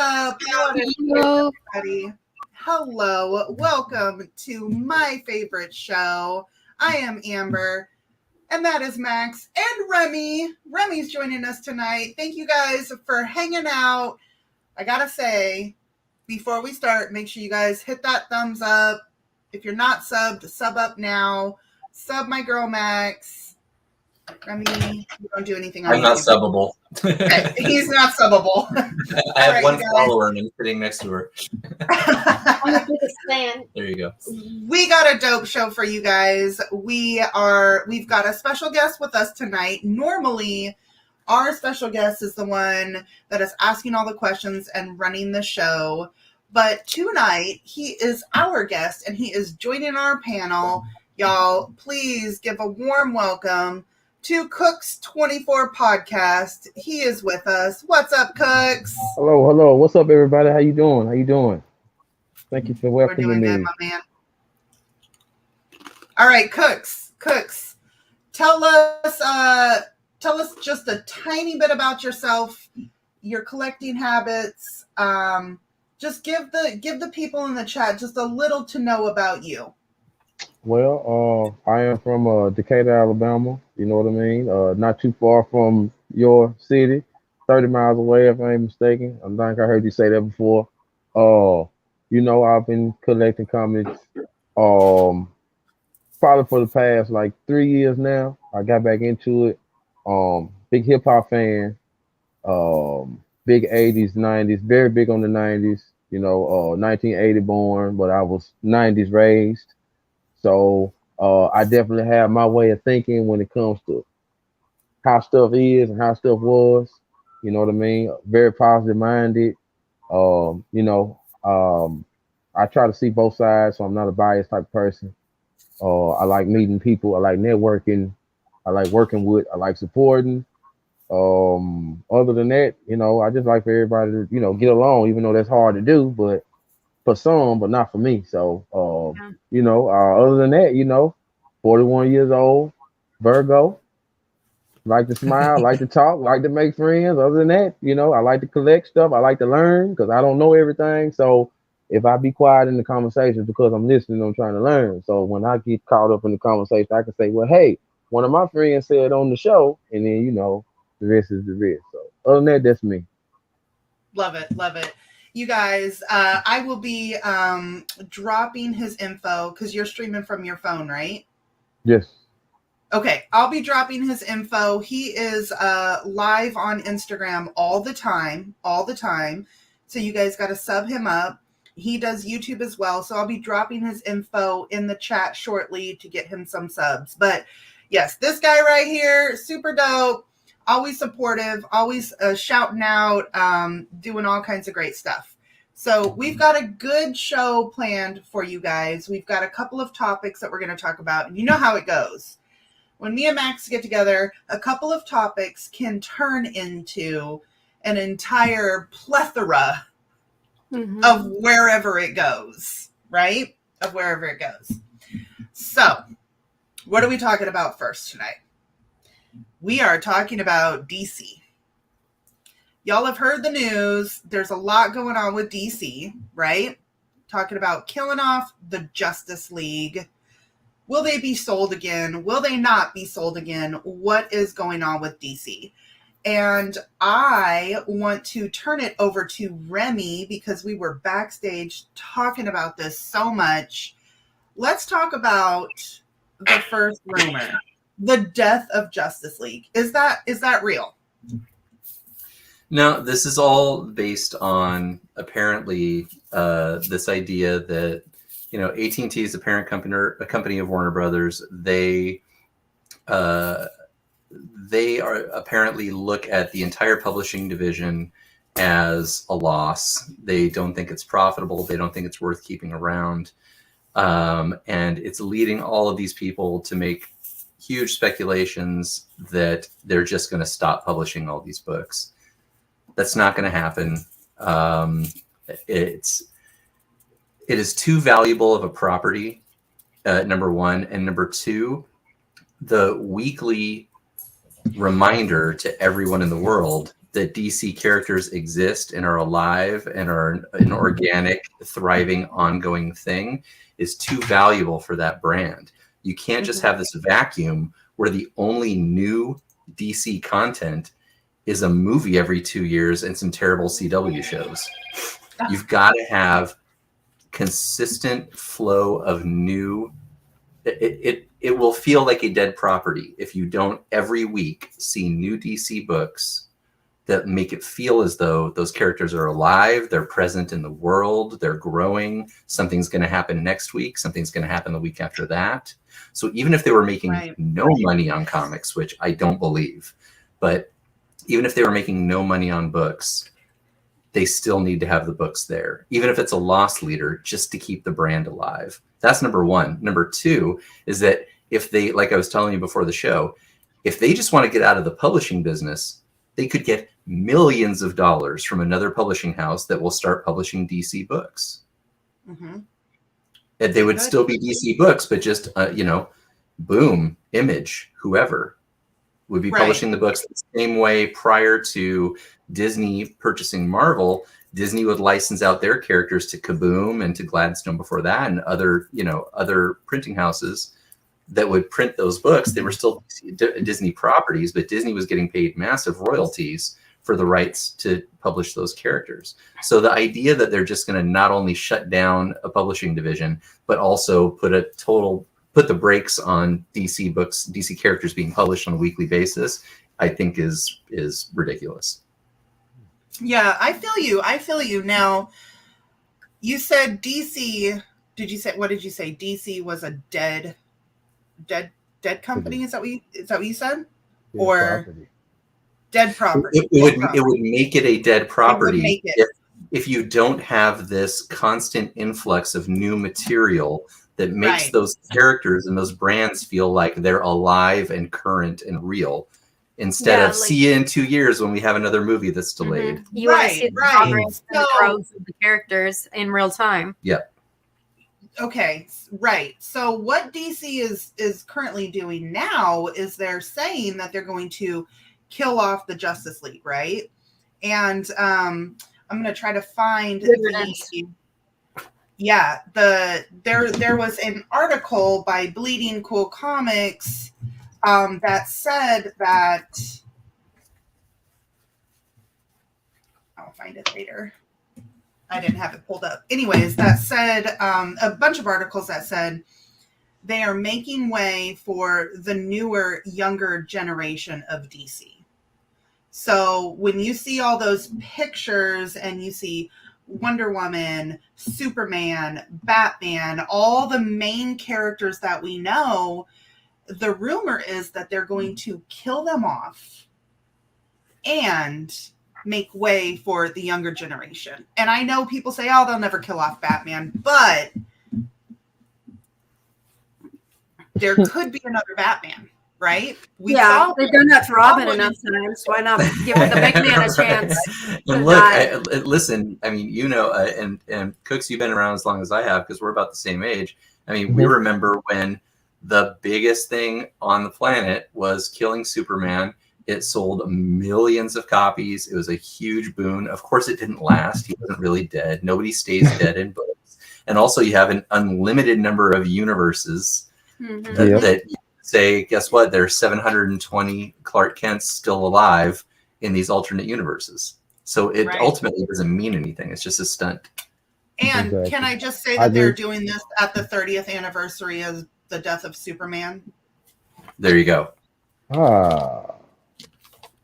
up? What is Hello. everybody? Hello. Welcome to my favorite show. I am Amber, and that is Max and Remy. Remy's joining us tonight. Thank you guys for hanging out. I gotta say, before we start, make sure you guys hit that thumbs up. If you're not subbed, sub up now. Sub my girl Max. Remy, you don't do anything on I'm not YouTube. subbable. Okay, he's not subbable. I have right, one you guys. follower and I'm sitting next to her. There you go. We got a dope show for you guys. We've got a special guest with us tonight. Normally, our special guest is the one that is asking all the questions and running the show. But tonight, he is our guest and he is joining our panel. Y'all, please give a warm welcome to Cookz 24 podcast. He is with us. What's up, Cookz? Hello. What's up, everybody? How you doing? Thank you for We're welcoming doing me. good, my man. All right, Cookz, tell us just a tiny bit about yourself, your collecting habits. Just give the people in the chat just a little to know about you. Well, I am from Decatur, Alabama. You know what I mean? Not too far from your city, 30 miles away, if I ain't mistaken. I think I heard you say that before. I've been collecting comics, probably for the past like 3 years now. I got back into it. Big hip hop fan. Big 80s, 90s, very big on the 90s. 1980 born, but I was 90s raised. So I definitely have my way of thinking when it comes to how stuff is and how stuff was. You know what I mean? Very positive minded. I try to see both sides, so I'm not a biased type of person. I like meeting people. I like networking. I like working with. I like supporting. Other than that, I just like for everybody to, get along, even though that's hard to do, but for some, but not for me. So, other than that, 41 years old, Virgo, like to smile, like to talk, like to make friends. Other than that, I like to collect stuff. I like to learn because I don't know everything. So if I be quiet in the conversation because I'm listening, I'm trying to learn. So when I get caught up in the conversation, I can say, well, hey, one of my friends said on the show, and then, the rest is the rest. So other than that, that's me. Love it. You guys, I will be dropping his info because you're streaming from your phone, right? Yes. Okay, I'll be dropping his info. He is live on Instagram all the time. So you guys got to sub him up. He does YouTube as well. So I'll be dropping his info in the chat shortly to get him some subs. But yes, this guy right here, super dope. Always supportive, always shouting out, doing all kinds of great stuff. So we've got a good show planned for you guys. We've got a couple of topics that we're going to talk about. And you know how it goes. When me and Max get together, a couple of topics can turn into an entire plethora of wherever it goes, right? Of wherever it goes. So what are we talking about first tonight? We are talking about DC. Y'all have heard the news. There's a lot going on with DC, right? Talking about killing off the Justice League. Will they be sold again? Will they not be sold again? What is going on with DC? And I want to turn it over to Remy because we were backstage talking about this so much. Let's talk about the first rumor. The death of Justice League. Is that real? No, this is all based on apparently this idea that AT&T is the parent company of Warner Brothers. They are apparently look at the entire publishing division as a loss. They don't think it's profitable. They don't think it's worth keeping around, and it's leading all of these people to make huge speculations that they're just going to stop publishing all these books. That's not going to happen. It is too valuable of a property, number one. And number two, the weekly reminder to everyone in the world that DC characters exist and are alive and are an organic, thriving, ongoing thing is too valuable for that brand. You can't just have this vacuum where the only new DC content is a movie every 2 years and some terrible CW shows. You've got to have consistent flow of new. It will feel like a dead property if you don't every week see new DC books that make it feel as though those characters are alive, they're present in the world, they're growing, something's going to happen next week, something's going to happen the week after that. So even if they were making no money on comics, which I don't believe, but even if they were making no money on books, they still need to have the books there, even if it's a loss leader, just to keep the brand alive. That's number one. Number two is that if they, like I was telling you before the show, if they just want to get out of the publishing business, they could get millions of dollars from another publishing house that will start publishing DC books. And they would still be DC books, but just, Boom, Image, whoever would be publishing the books the same way. Prior to Disney purchasing Marvel, Disney would license out their characters to Kaboom and to Gladstone before that, and other printing houses that would print those books. They were still Disney properties, but Disney was getting paid massive royalties for the rights to publish those characters. So the idea that they're just going to not only shut down a publishing division, but also put the brakes on DC books, DC characters being published on a weekly basis, I think is ridiculous. Yeah, I feel you. Now, you said DC, what did you say? DC was a dead company? Is that what you said? Or property. Dead property. It would make it a dead property if you don't have this constant influx of new material that makes those characters and those brands feel like they're alive and current and real, instead of see you in 2 years when we have another movie that's delayed. You want to see the growth of the characters in real time. Yeah. Okay, right. So what DC is currently doing now is they're saying that they're going to kill off the Justice League, right? And I'm going to try to find there was an article by Bleeding Cool Comics that said that I'll find it later. I didn't have it pulled up. Anyways, that said a bunch of articles that said they are making way for the newer, younger generation of DC. So when you see all those pictures and you see Wonder Woman, Superman, Batman, all the main characters that we know, the rumor is that they're going to kill them off and make way for the younger generation. And I know people say, oh, they'll never kill off Batman, but there could be another Batman, right? They've done that to Robin enough times. Why not give the big man a chance? And look, listen, I mean, and Cookz, you've been around as long as I have because we're about the same age. I mean, we remember when the biggest thing on the planet was killing Superman. It sold millions of copies. It was a huge boon. Of course, it didn't last. He wasn't really dead. Nobody stays dead in books. And also, you have an unlimited number of universes that you say, guess what? There's 720 Clark Kents still alive in these alternate universes. So it ultimately doesn't mean anything. It's just a stunt. And can I just say that they're doing this at the 30th anniversary of the death of Superman? There you go.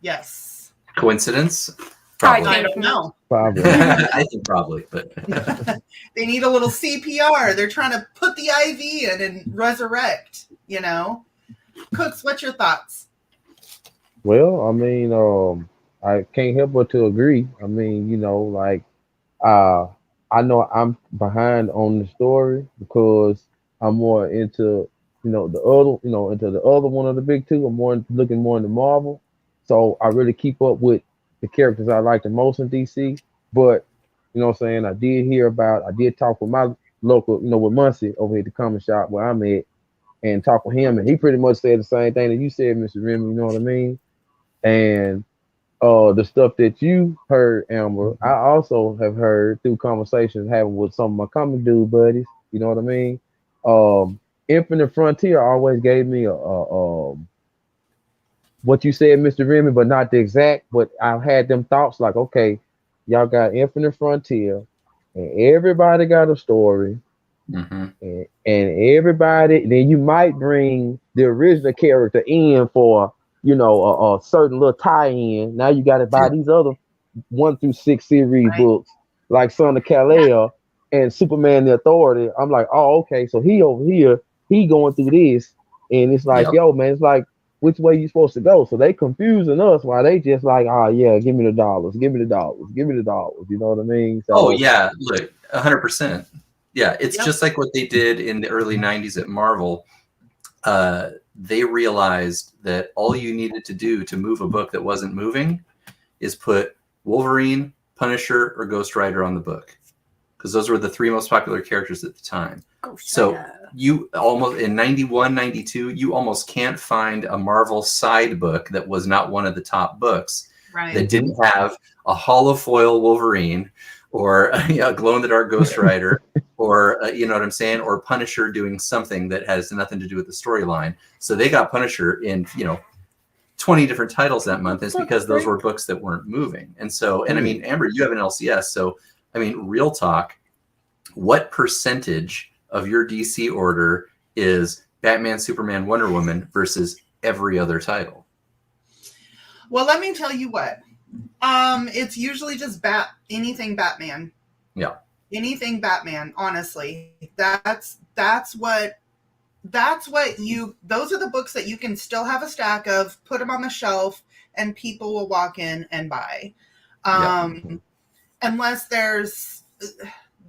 Yes. Coincidence? Probably. I don't know. Probably. I think probably, but they need a little CPR. They're trying to put the IV in and resurrect, Cookz, what's your thoughts? Well, I mean, I can't help but to agree. I mean, I know I'm behind on the story because I'm more into, into the other one of the big two. I'm looking more into Marvel. So I really keep up with the characters I like the most in DC. But, you know what I'm saying? I did talk with my local, with Muncie over here at the comic shop where I'm at and talk with him. And he pretty much said the same thing that you said, Mr. Remy, you know what I mean? And the stuff that you heard, Amber, I also have heard through conversations having with some of my comic dude buddies. You know what I mean? Um, Infinite Frontier always gave me what you said, Mr. Remy, but not the exact. But I had them thoughts like, okay, y'all got Infinite Frontier, and everybody got a story, Mm-hmm. and everybody. Then you might bring the original character in for a certain little tie-in. Now you got to buy Yeah. these other 1 through 6 series Right. books like Son of Kal-El and Superman the Authority. I'm like, oh, okay, so he over here, he going through this, and it's like, Yep. yo, man, it's like which way you supposed to go? So they confusing us while they just like, oh yeah, give me the dollars, give me the dollars, give me the dollars. You know what I mean? So Oh yeah, look, 100%. Yeah, it's Yep. just like what they did in the early 90s at Marvel. They realized that all you needed to do to move a book that wasn't moving is put Wolverine, Punisher, or Ghost Rider on the book, because those were the 3 most popular characters at the time. So you almost in 91, 92, you almost can't find a Marvel side book that was not one of the top books Right. that didn't have a hollow foil Wolverine or a glow-in-the-dark Ghost Rider or you know what I'm saying, or Punisher doing something that has nothing to do with the storyline. So they got Punisher in 20 different titles that month. It's because those were books that weren't moving. And so, and I mean, Amber, you have an LCS, so I mean, real talk, what percentage of your DC order is Batman, Superman, Wonder Woman versus every other title? Well, let me tell you what. It's usually just anything Batman. Yeah. Anything Batman, honestly. That's what those are the books that you can still have a stack of, put them on the shelf, and people will walk in and buy. Unless there's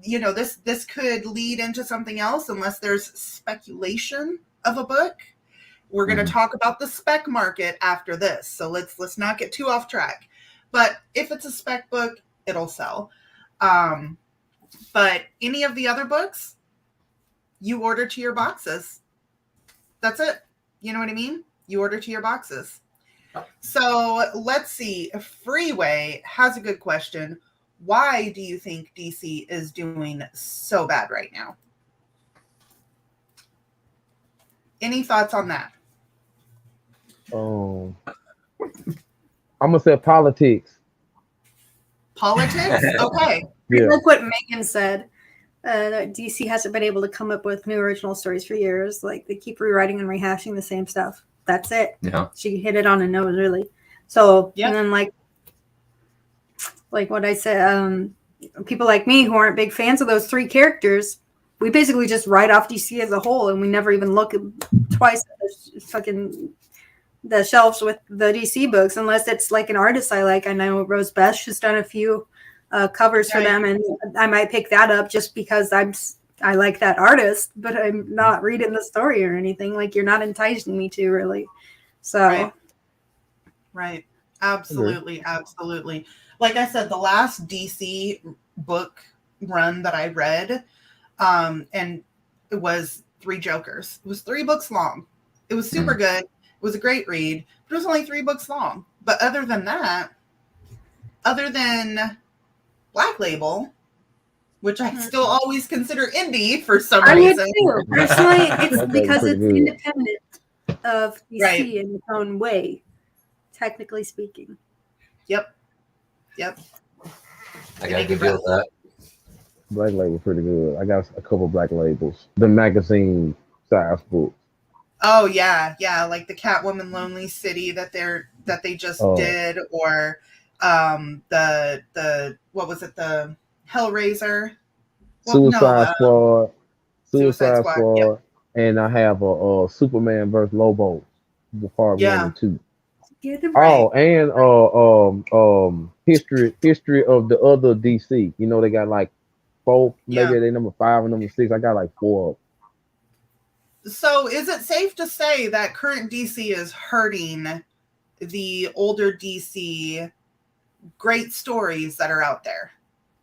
this could lead into something else unless there's speculation of a book. We're going to talk about the spec market after this, so let's not get too off track. But if it's a spec book, it'll sell. But any of the other books, you order to your boxes. That's it. You know what I mean? You order to your boxes. So let's see. Freeway has a good question. Why do you think DC is doing so bad right now? Any thoughts on that? I'm gonna say politics. Politics? Okay. Yeah. Like what Megan said, that DC hasn't been able to come up with new original stories for years. Like they keep rewriting and rehashing the same stuff. That's it. Yeah. She hit it on the nose, really. So, Yep. and then like what I said, people like me who aren't big fans of those 3 characters, we basically just write off DC as a whole, and we never even look twice at the shelves with the DC books, unless it's like an artist I like. I know Rose Besh has done a few covers for them, and I might pick that up just because I like that artist, but I'm not reading the story or anything. Like, you're not enticing me to, really. So right. Absolutely. Like I said, the last DC book run that I read, and it was 3 Jokers. It was 3 books long. It was super good. It was a great read, but it was only 3 books long. But other than Black Label, which I still always consider indie for some reason. I would too. Personally, it's That's because it's pretty good. independent of DC in its own way, technically speaking. Yep. I got a good deal with that. Black Label pretty good. I got a couple Black Labels. The magazine size books. Oh yeah, like the Catwoman Lonely City that they just did, or the what was it, the Hellraiser, Suicide Squad. Suicide Squad, yep. And I have a Superman vs. Lobo, the part 1 and 2. Get it right. Oh, and history of the other DC. You know, they got like 4, maybe they number 5 and number 6. I got like 4 of them. So is it safe to say that current DC is hurting the older DC great stories that are out there?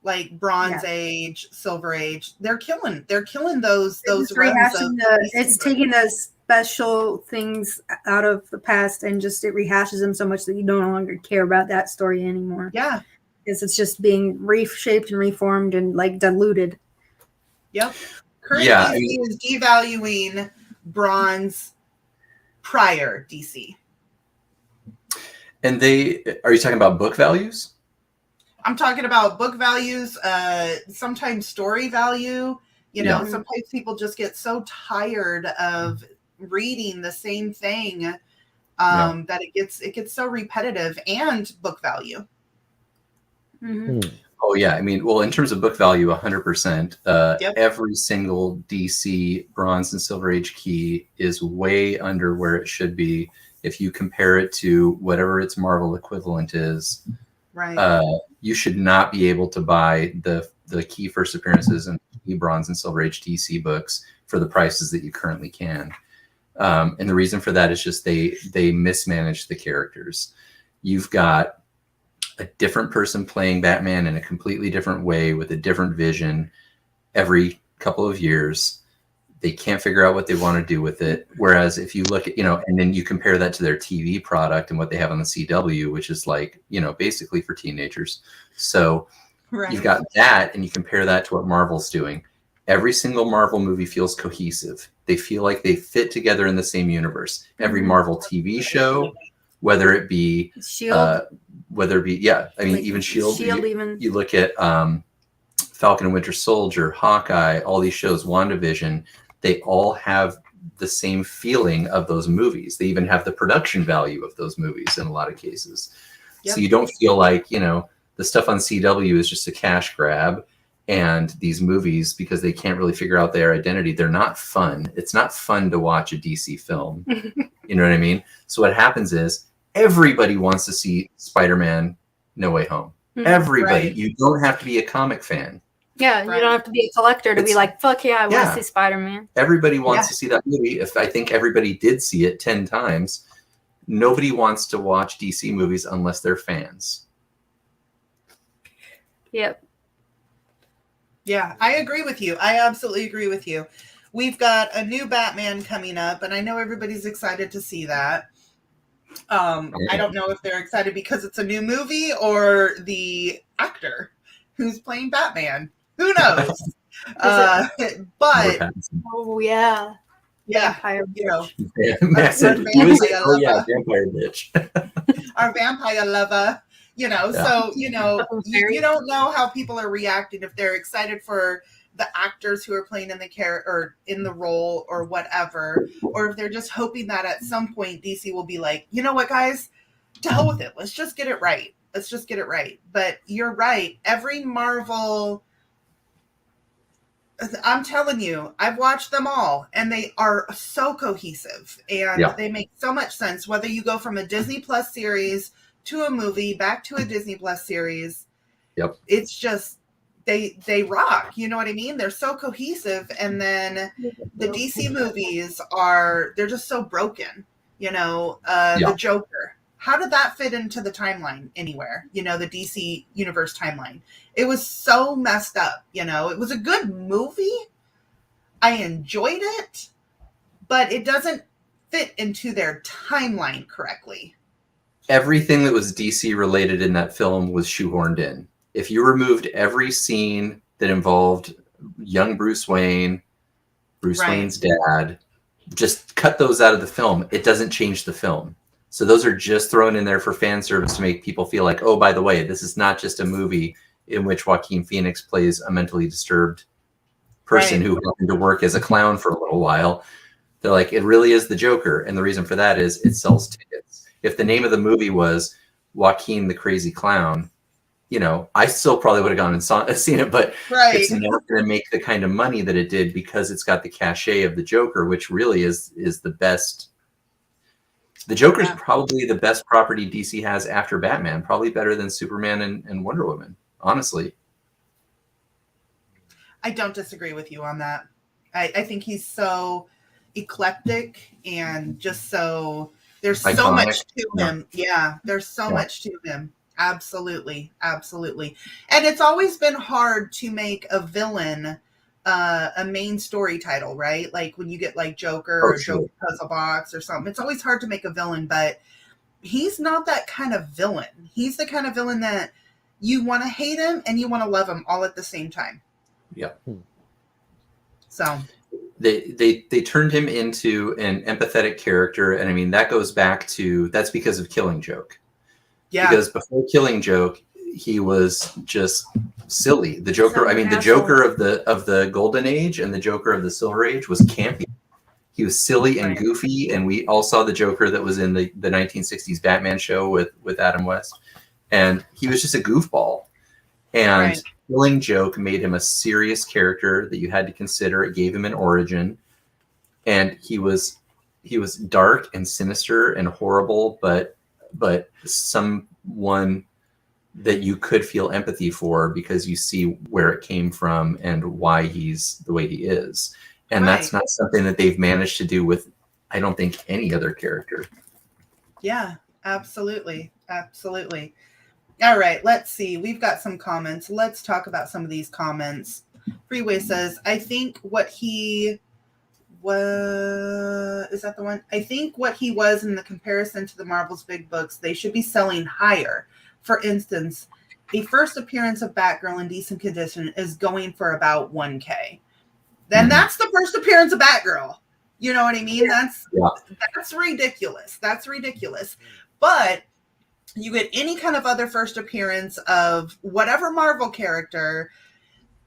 Like Bronze Age, Silver Age. They're killing those runs of it's taking those special things out of the past and just it rehashes them so much that you no longer care about that story anymore. Yeah. Because it's just being reshaped and reformed and like diluted. Yep. Current Yeah, DC is devaluing bronze prior DC. And are you talking about book values? I'm talking about book values, sometimes story value. You know, sometimes people just get so tired of reading the same thing that it gets so repetitive, and book value. Mm-hmm. Oh yeah, I mean, well, in terms of book value, 100%. Yep. Every single DC Bronze and Silver Age key is way under where it should be if you compare it to whatever its Marvel equivalent is. Right. You should not be able to buy the key first appearances and key Bronze and Silver Age DC books for the prices that you currently can. And the reason for that is just they mismanage the characters. You've got a different person playing Batman in a completely different way with a different vision every couple of years. They can't figure out what they want to do with it. Whereas if you look at, and then you compare that to their TV product and what they have on the CW, which is like, basically for teenagers. So you've got that, and you compare that to what Marvel's doing. Every single Marvel movie feels cohesive. They feel like they fit together in the same universe. Every Marvel TV show, whether it be Shield, even Shield. You look at Falcon and Winter Soldier, Hawkeye, all these shows, WandaVision, they all have the same feeling of those movies. They even have the production value of those movies in a lot of cases. Yep. So you don't feel like, the stuff on CW is just a cash grab, and these movies, because they can't really figure out their identity, they're not fun. It's not fun to watch a DC film. You know what I mean? So what happens is everybody wants to see Spider-Man No Way Home. Everybody. Right. You don't have to be a comic fan. Yeah, you don't have to be a collector to be like, fuck yeah, I want to see Spider-Man. Everybody wants to see that movie. If I think everybody did see it 10 times, nobody wants to watch DC movies unless they're fans. Yep. Yeah, I agree with you. I absolutely agree with you. We've got a new Batman coming up, and I know everybody's excited to see that. I don't know if they're excited because it's a new movie or the actor who's playing Batman. Who knows? But oh yeah, vampire bitch. Vampire bitch. Our vampire lover. So you don't know how people are reacting, if they're excited for the actors who are playing in the character or in the role or whatever, or if they're just hoping that at some point DC will be like, you know what, guys, to hell with it. Let's just get it right. But you're right. Every Marvel, I'm telling you, I've watched them all, and they are so cohesive, and they make so much sense. Whether you go from a Disney Plus series to a movie, back to a Disney Plus series, it's just, they rock. You know what I mean? They're so cohesive. And then the DC movies they're just so broken. The Joker. How did that fit into the timeline anywhere? The DC universe timeline. It was so messed up. It was a good movie. I enjoyed it, but it doesn't fit into their timeline correctly. Everything that was DC related in that film was shoehorned in. If you removed every scene that involved young Bruce Wayne's dad, just cut those out of the film, it doesn't change the film. So those are just thrown in there for fan service to make people feel like, oh, by the way, this is not just a movie in which Joaquin Phoenix plays a mentally disturbed person who happened to work as a clown for a little while. They're like, it really is the Joker. And the reason for that is it sells tickets. If the name of the movie was Joaquin the Crazy Clown, I still probably would have gone and seen it, but it's not going to make the kind of money that it did because it's got the cachet of the Joker, which really is the best. The Joker is probably the best property DC has after Batman, probably better than Superman and Wonder Woman, honestly. I don't disagree with you on that. I think he's so eclectic and just so, there's iconic. So much to him. Yeah, there's so much to him. Absolutely. And it's always been hard to make a villain a main story title, right? Like when you get like Joker Oh, or sure. Joker Puzzle Box or something, it's always hard to make a villain, but he's not that kind of villain. He's the kind of villain that you want to hate him and you want to love him all at the same time. Yeah. So they turned him into an empathetic character, and I mean that's because of Killing Joke. yeah, Because before Killing Joke, he was just silly. The Joker, Some I mean, the asshole. Joker of the Golden Age and the Joker of the Silver Age was campy. He was silly and Right. goofy, and we all saw the Joker that was in the 1960s Batman show with Adam West, and he was just a goofball. And Right. Killing Joke made him a serious character that you had to consider. It gave him an origin, and he was dark and sinister and horrible, but someone that you could feel empathy for because you see where it came from and why he's the way he is. And that's Right. not something that they've managed to do with, I don't think, any other character. Yeah, absolutely. Absolutely. All right, let's see. We've got some comments. Let's talk about some of these comments. Freeway says, I think what he was, is that the one? I think what he was in the comparison to the Marvel's big books, they should be selling higher. For instance, a first appearance of Batgirl in decent condition is going for about 1K. Then Mhm. that's the first appearance of Batgirl. You know what I mean? Yeah. That's ridiculous. That's ridiculous. But you get any kind of other first appearance of whatever Marvel character.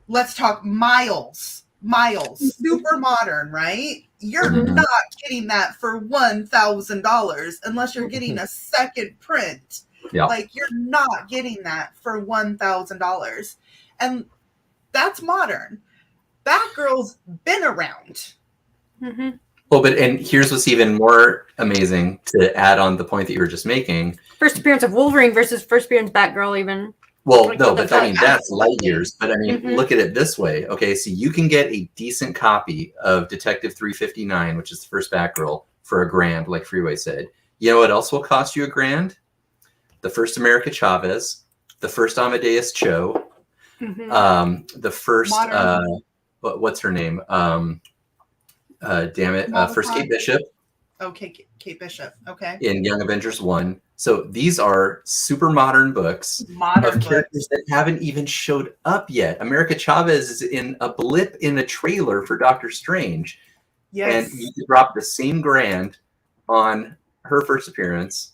Let's talk Miles, super modern, right? You're Mhm. not getting that for $1,000 unless you're getting a second print. Yeah. Like you're not getting that for $1,000. And that's modern. Batgirl's been around. Mm-hmm. Well, and here's what's even more amazing to add on the point that you were just making. First appearance of Wolverine versus first appearance Batgirl, even. Well, Like, no, what the but I mean, fuck? that's light years. But I mean, Mhm. look at it this way. Okay, so you can get a decent copy of Detective 359, which is the first Batgirl, for $1,000, like Freeway said. You know what else will cost you $1,000? The first America Chavez, the first Amadeus Cho, Mm-hmm. the first, Modern. what's her name? Damn it, first Kate Bishop Okay, Kate Bishop. Okay. in Young Avengers 1. So these are super modern books Modern of characters books. that haven't even showed up yet. America Chavez is in a blip in a trailer for Doctor Strange. Yes. And you could drop the same grand on her first appearance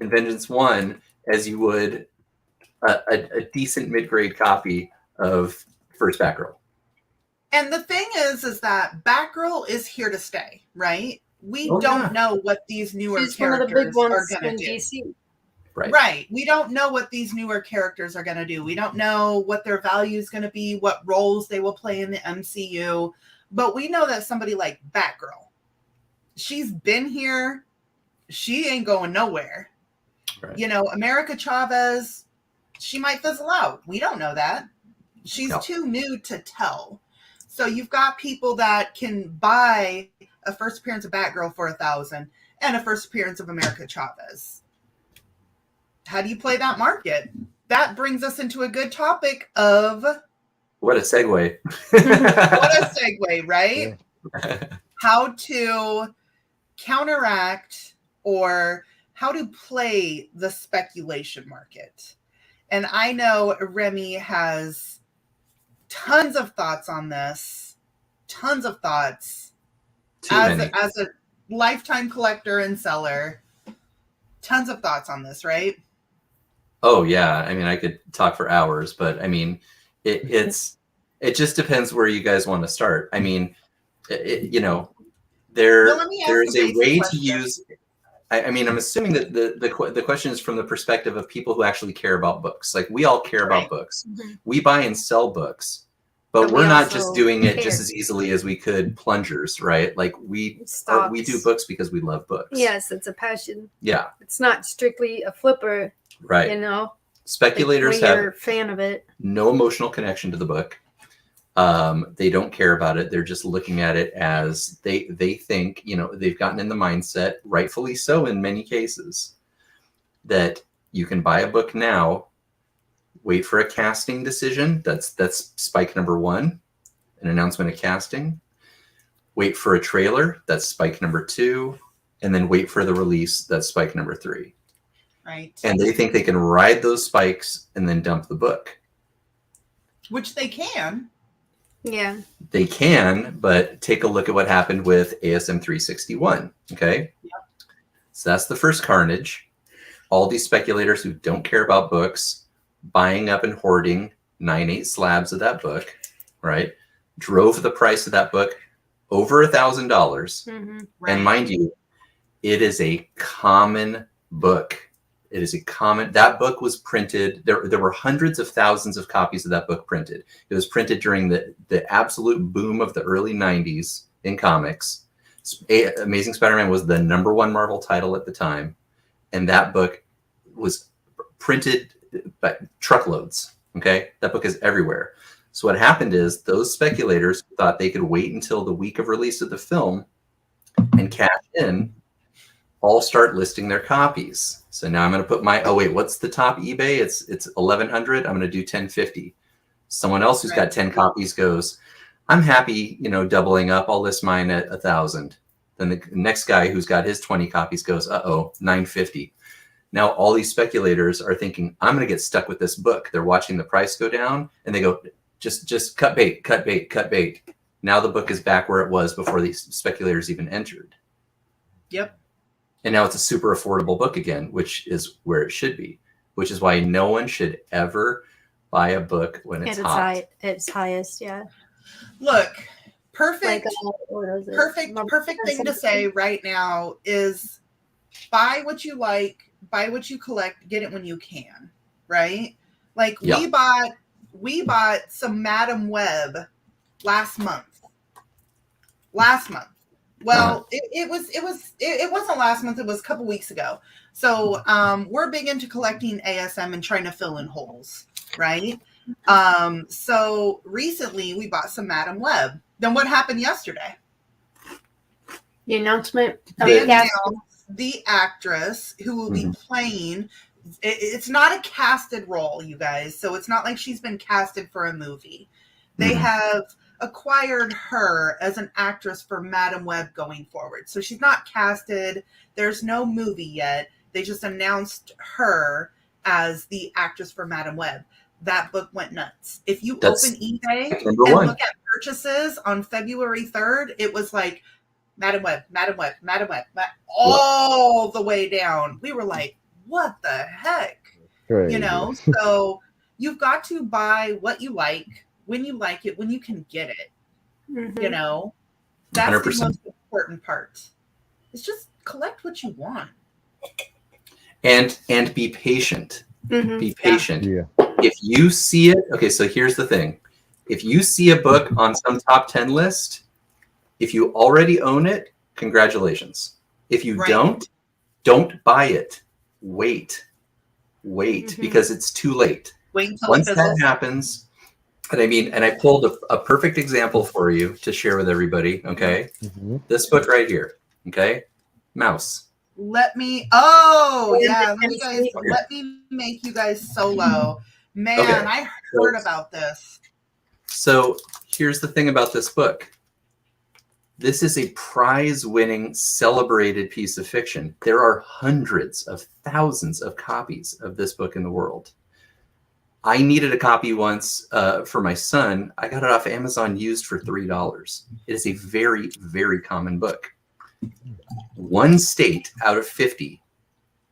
in Vengeance 1 as you would a decent mid-grade copy of first Batgirl. And the thing is that Batgirl is here to stay, right? We Oh, don't yeah. know what these newer She's one of the characters big are ones going in to do. DC. Right. We don't know what these newer characters are going to do. We don't know what their value is going to be, what roles they will play in the MCU. But we know that somebody like Batgirl, she's been here. She ain't going nowhere. Right. You know, America Chavez, she might fizzle out. We don't know that. She's No. too new to tell. So you've got people that can buy a first appearance of Batgirl for $1,000 and a first appearance of America Chavez. How do you play that market? That brings us into a good topic of What a segue. what a segue, right? Yeah. How to counteract or how to play the speculation market. And I know Remy has tons of thoughts on this. Tons of thoughts. Too As many. a lifetime collector and seller, tons of thoughts on this, right? Oh yeah, I mean, I could talk for hours, but I mean, it just depends where you guys want to start. I mean, you know, Well, let me ask there the is a basic way question. to use. I mean, I'm assuming that the question is from the perspective of people who actually care about books. Like we all care Right. about books. Mhm. We buy and sell books, but But we're we not also just doing it care. just as easily as we could plungers, right? Like we do Stocks. books because we love books. Yes, it's a passion. Yeah. It's not strictly a flipper, Right. you know. Speculators when have you're a fan of it. no emotional connection to the book. They don't care about it. They're just looking at it as they think, you know, they've gotten in the mindset, rightfully so in many cases, that you can buy a book now, wait for a casting decision. That's spike number one. an announcement of casting, wait for a trailer, that's spike number 2, and then wait for the release, that's spike number 3. Right. And they think they can ride those spikes and then dump the book. Which they can. Yeah. They can, but take a look at what happened with ASM 361. Okay. Yep. So that's the first carnage. All these speculators who don't care about books, buying up and hoarding 9/8 slabs of that book, right? Drove the price of that book over $1,000. Mm-hmm. Right. And mind you, it is a common book. It is a common, that book was printed. There were hundreds of thousands of copies of that book printed. It was printed during the absolute boom of the early 90s in comics. Amazing Spider-Man was the #1 Marvel title at the time. And that book was printed by truckloads. Okay. That book is everywhere. So what happened is those speculators thought they could wait until the week of release of the film and cash in, all start listing their copies. So now I'm going to put my, oh wait, what's the top eBay? It's 1,100. I'm going to do 1,050. Someone else who's got 10 copies goes, I'm happy, doubling up. I'll list mine at 1,000. Then the next guy who's got his 20 copies goes, 950. Now all these speculators are thinking, I'm going to get stuck with this book. They're watching the price go down and they go, just cut bait, cut bait, cut bait. Now the book is back where it was before these speculators even entered. Yep. And now it's a super affordable book again, which is where it should be, which is why no one should ever buy a book when it's hot. It's highest, yeah. Look, perfect, what is it? perfect thing to say right now is buy what you like, buy what you collect, get it when you can, right? Like Yeah. we bought some Madam Web last month. Well, it wasn't last month. It was a couple weeks ago. So we're big into collecting ASM and trying to fill in holes, right? So recently we bought some Madam Web. Then what happened yesterday? The announcement. They announced the actress who will be playing. It's not a casted role, you guys. So it's not like she's been casted for a movie. They have acquired her as an actress for Madam Web going forward. So she's not casted. There's no movie yet. They just announced her as the actress for Madam Web. That book went nuts. If you open eBay and look at purchases on February 3rd, it was like Madam Web, all the way down. We were like, what the heck? Crazy. So you've got to buy what you like, when you like it, when you can get it. That's 100%. the most important part. It's just collect what you want. And be patient. Be patient. Yeah. If you see it, okay, so here's the thing. If you see a book on some top 10 list, if you already own it, congratulations. If you don't buy it. Wait, because it's too late. Wait until once that happens, and I pulled a perfect example for you to share with everybody. Okay, this book right here. Okay, Mouse. Let me make you guys solo. Man, Okay. I heard about this. So here's the thing about this book. This is a prize-winning, celebrated piece of fiction. There are hundreds of thousands of copies of this book in the world. I needed a copy once for my son. I got it off Amazon used for $3. It is a very, very common book. One state out of 50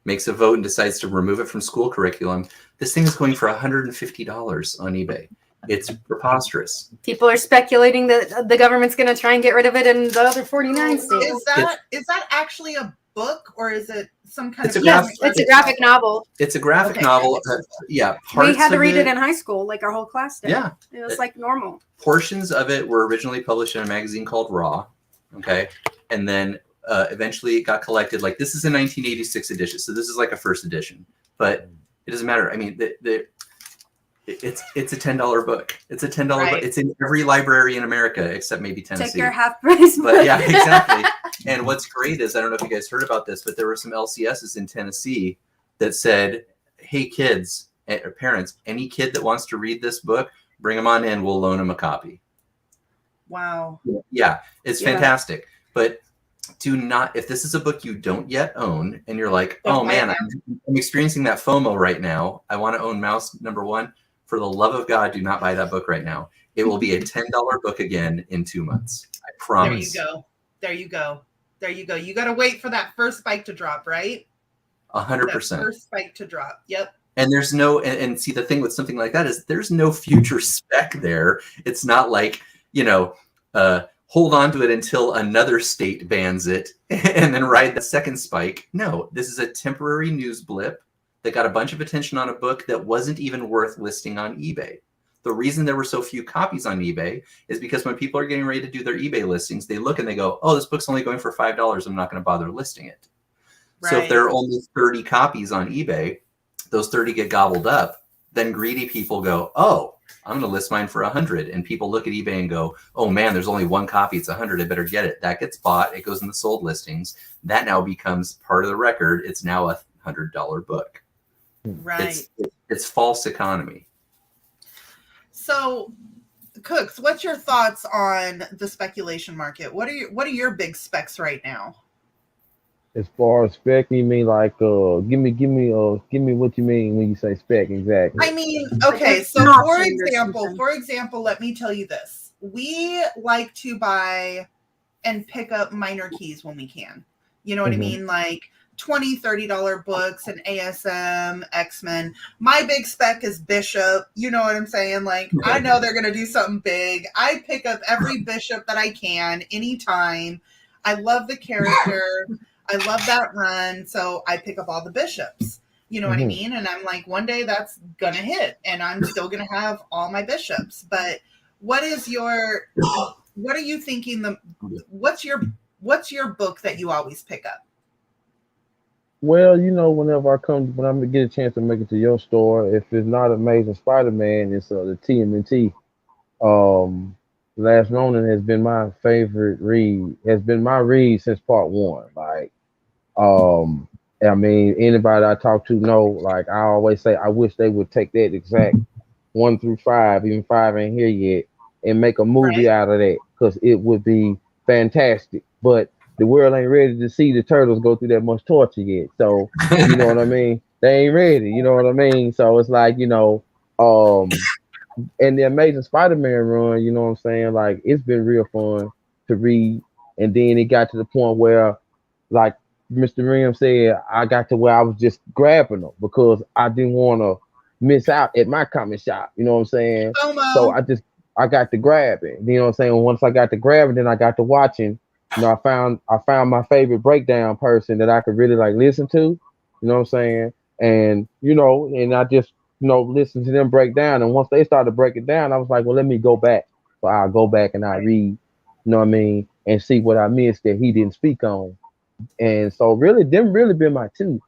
makes a vote and decides to remove it from school curriculum. This thing is going for $150 on eBay. It's preposterous. People are speculating that the government's going to try and get rid of it in the other 49 states. Is that actually a book or is it some kind of? Yes, it's a graphic novel. It's a graphic novel. We had to read it in high school, like our whole class did. Yeah, it was like normal. Portions of it were originally published in a magazine called Raw. Okay, and then eventually it got collected. Like this is a 1986 edition, so this is like a first edition. But it doesn't matter. I mean, it's a $10 book. It's a $10 book. It's in every library in America except maybe Tennessee. Take your half price. But yeah, exactly. And what's great is, I don't know if you guys heard about this, but there were some LCSs in Tennessee that said, hey kids, parents, any kid that wants to read this book, bring them on in, we'll loan them a copy. Wow. Yeah, it's Yeah. fantastic. But do not, if this is a book you don't yet own and you're like, Don't oh buy it man, now. I'm experiencing that FOMO right now. I want to own Mouse number 1. For the love of God, do not buy that book right now. It will be a $10 book again in 2 months. I There promise. you go. There you go. There you go. You got to wait for that first spike to drop, right? 100%. That first spike to drop. Yep. And there's no, and see, the thing with something like that is there's no future spec there. It's not like, hold on to it until another state bans it and then ride the second spike. No, this is a temporary news blip that got a bunch of attention on a book that wasn't even worth listing on eBay. The reason there were so few copies on eBay is because when people are getting ready to do their eBay listings, they look and they go, oh, this book's only going for $5. I'm not going to bother listing it. Right. So if there are only 30 copies on eBay, those 30 get gobbled up, then greedy people go, oh, I'm going to list mine for 100. And people look at eBay and go, oh man, there's only one copy. It's 100. I better get it. That gets bought. It goes in the sold listings. That now becomes part of the record. It's now a $100 book. Right. It's false economy. So, Cookz, what's your thoughts on the speculation market? What are your big specs right now? As far as spec, you mean like give me what you mean when you say spec exactly? I mean, okay, so for example, let me tell you this. We like to buy and pick up minor keys when we can. You know what I mean? Like $20, $30 books and ASM, X-Men. My big spec is Bishop. You know what I'm saying? Like, I know they're going to do something big. I pick up every Bishop that I can anytime. I love the character. I love that run. So I pick up all the Bishops. You know what I mean? And I'm like, one day that's going to hit and I'm still going to have all my Bishops. But what are you thinking? What's your book that you always pick up? Well, whenever when I get a chance to make it to your store, if it's not Amazing Spider-Man, it's the TMNT. Last Ronin has been my favorite read. Has been my read since part 1. Like, I mean, anybody I talk to know. Like, I always say, I wish they would take that exact 1 through 5, even 5 ain't here yet, and make a movie out of that because it would be fantastic. But the world ain't ready to see the turtles go through that much torture yet. So, you know what I mean? They ain't ready. You know what I mean? So it's like, and the Amazing Spider-Man run, you know what I'm saying? Like, it's been real fun to read. And then it got to the point where, like Mr. Rim said, I got to where I was just grabbing them because I didn't want to miss out at my comic shop. You know what I'm saying? So I got to grab it. You know what I'm saying? Once I got to grab it, then I got to watching. I found my favorite breakdown person that I could really like listen to. You know what I'm saying? And and I just listen to them break down. And once they started to break it down, I was like, well, let me go back. So I'll go back and I read, you know what I mean, and see what I missed that he didn't speak on. And so really, them really been my two.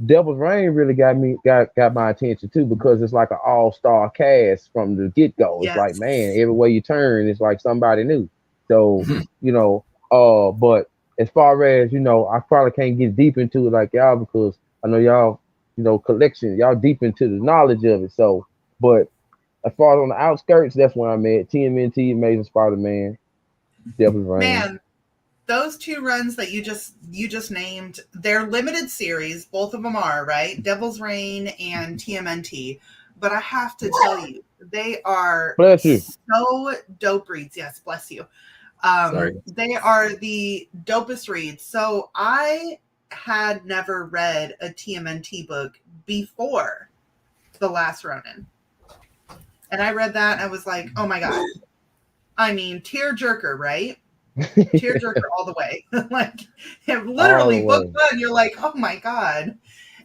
Devil's Reign really got my attention too because it's like an all-star cast from the get-go. It's like, man, everywhere you turn, it's like somebody new. So, but as far as, I probably can't get deep into it like y'all because I know y'all, collection, y'all deep into the knowledge of it. So, but as far as on the outskirts, that's where I'm at. TMNT, Amazing Spider-Man, Devil's Reign. Man, those two runs that you just named, they're limited series. Both of them are, right? Devil's Reign and TMNT. But I have to tell you, they are so dope reads. Yes, bless you. They are the dopest reads. So I had never read a TMNT book before The Last Ronin. And I read that and I was like, oh my God. I mean, tearjerker, right? Tearjerker all the way. Like, literally, book 1, you're like, oh my God.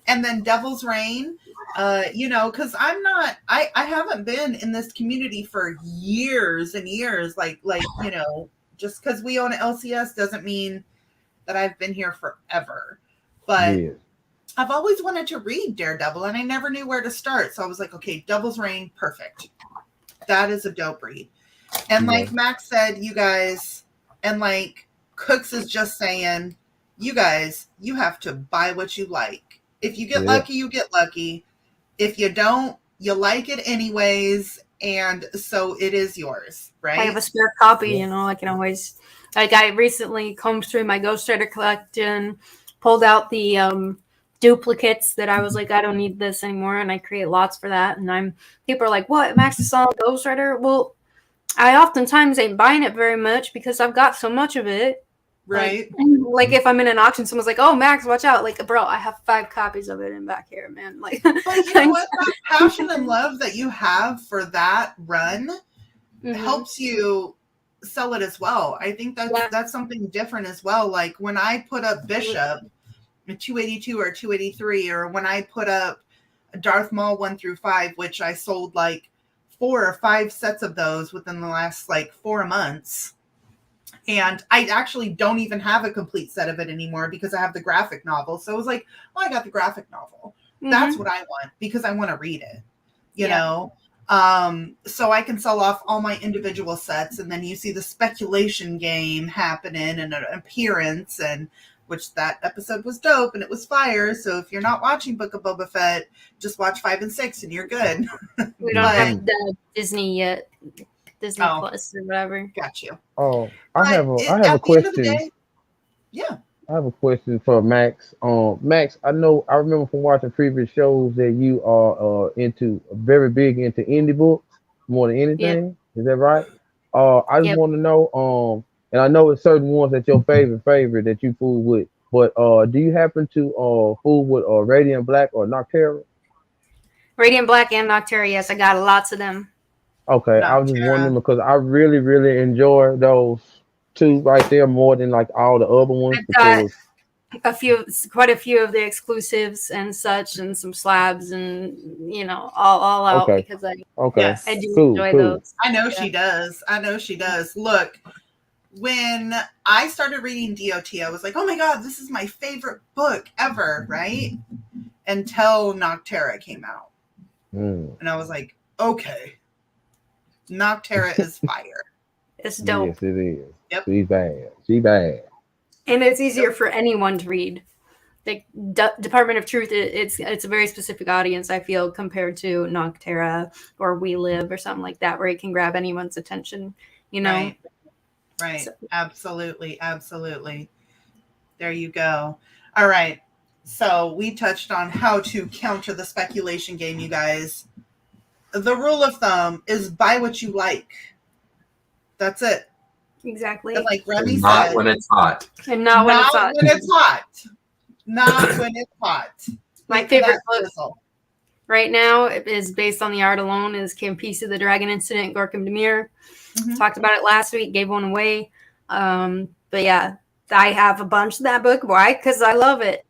And then Devil's Reign, because I haven't been in this community for years and years. Like, just because we own an LCS doesn't mean that I've been here forever. But I've always wanted to read Daredevil and I never knew where to start. So I was like, okay, Devil's Reign, perfect. That is a dope read. And like Max said, you guys, and like Cookz is just saying, you guys, you have to buy what you like. If you get lucky, you get lucky. If you don't, you like it anyways. and so it is yours, right? I have a spare copy, you know, I can always, like, I recently combed through my Ghostwriter collection, pulled out the duplicates that I was like, I don't need this anymore, and I create lots for that. And people are like, what, Max is selling Ghostwriter? Well, I oftentimes ain't buying it very much because I've got so much of it. Right. Like if I'm in an auction, someone's like, "Oh, Max, watch out!" Like, bro, I have 5 copies of it in back here, man. Like, but you know what? That passion and love that you have for that run helps you sell it as well. I think that's something different as well. Like when I put up Bishop, a 282 or 283, or when I put up Darth Maul 1 through 5, which I sold like 4 or 5 sets of those within the last like 4 months. And I actually don't even have a complete set of it anymore because I have the graphic novel. So it was like, well, I got the graphic novel. That's what I want because I want to read it, you know? So I can sell off all my individual sets, and then you see the speculation game happening and an appearance, and which that episode was dope and it was fire. So if you're not watching Book of Boba Fett, just watch 5 and 6 and you're good. We don't have the Disney yet. Disney Plus or whatever. Got you. Oh, I have a question. Day, I have a question for Max. Max, I remember from watching previous shows that you are very big into indie books more than anything. Is that right? I just want to know, and I know it's certain ones that your favorite that you fool with, but do you happen to fool with Radiant Black or Noctera? Radiant Black and Noctera, yes, I got lots of them. Okay, I was just wondering because I really, really enjoy those 2 right there more than like all the other ones. I've got quite a few of the exclusives and such, and some slabs, and you know, all out because I do enjoy those. I know she does. Look, when I started reading DOT, I was like, oh my god, this is my favorite book ever, right? Until Noctera came out, and I was like, okay. Noctera is fire. It's dope. Yes, it is. Yep. She bad. And it's easier for anyone to read. The Department of Truth, it's a very specific audience, I feel, compared to Noctera or We Live or something like that, where it can grab anyone's attention, you know? Right. So. Absolutely. There you go. All right. So we touched on how to counter the speculation game, you guys. The rule of thumb is buy what you like. That's it. Exactly. And like Remy said, not when it's hot. And not when it's hot. Not when it's hot. My favorite book right now is based on the art alone is Campisi, the Dragon Incident, Gorkum Demir. Talked about it last week, gave one away. But yeah, I have a bunch of that book. Why? Because I love it.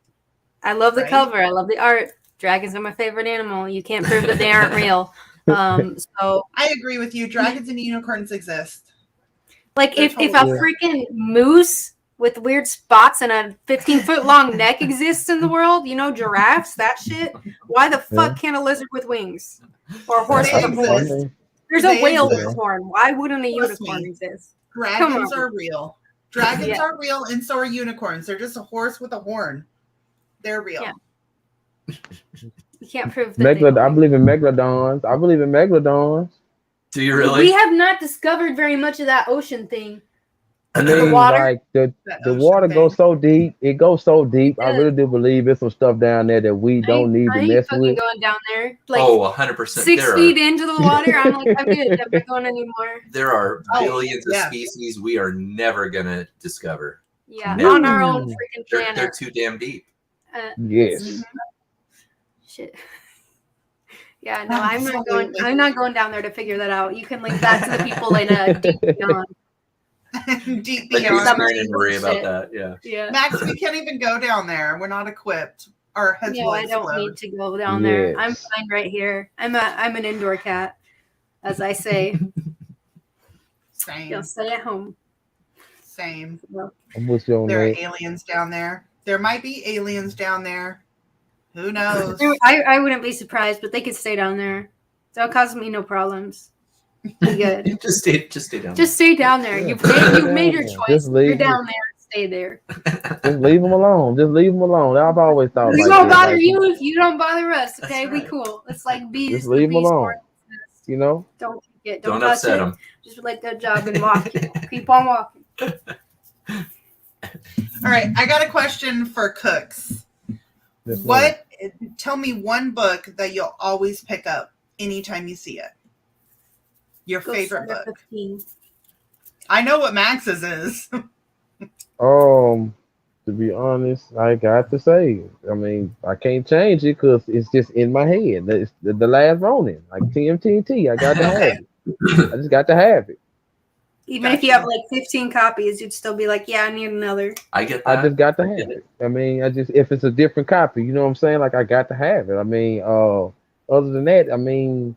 I love the cover. I love the art. Dragons are my favorite animal. You can't prove that they aren't real. So I agree with you. Dragons and unicorns exist. Like if a freaking moose with weird spots and a 15-foot long neck exists in the world, you know, giraffes, that shit. Why the fuck can't a lizard with wings or a horse with a horn? There's a whale with a horn. Why wouldn't a unicorn exist? Dragons are real. Dragons are real, and so are unicorns. They're just a horse with a horn. They're real. Yeah. You can't prove that. I believe in megalodons. Do you really? We have not discovered very much of that ocean thing. I mean, the water, like the water goes so deep. It goes so deep. Yeah. I really do believe there's some stuff down there that we don't need to mess with. Going down there, like 100%. 6 feet into the water. I'm like, I'm good. I'm not going anymore. There are billions of species we are never gonna discover. Yeah, on our own freaking planet. They're too damn deep. Yes. Shit. Yeah, no, I'm not going down there to figure that out. You can link that to the people in Deep Beyond. Deep Beyond. And worry about that. Yeah. Max, we can't even go down there. We're not equipped. Our heads will explode. I don't need to go down there. I'm fine right here. I'm an indoor cat, as I say. Same. You'll stay at home. Same. There are aliens down there. There might be aliens down there. Who knows? I wouldn't be surprised, but they could stay down there. That'll cause me no problems. Be good. just stay down. Just stay down there. You've made your choice. You're down there. Stay there. Just leave them alone. I've always thought. We won't bother you if you don't bother us. Okay, we cool. It's like bees. Just leave them alone. you know. Don't kick it. Don't touch upset it. them. Just let that jog and walk. Keep on walking. All right, I got a question for Cookz. Yes, ma'am. What? Tell me one book that you'll always pick up anytime you see it. Your Go favorite Thunder book. 15. I know what Max's is. To be honest, I got to say, I mean, I can't change it because it's just in my head. It's the last Ronin, like TMTT. I got to have it. I just got to have it. Even if you have like 15 copies, you'd still be like, yeah, I need another. I get that. I just got to have it. I mean, if it's a different copy, you know what I'm saying? Like I got to have it. I mean, other than that, I mean,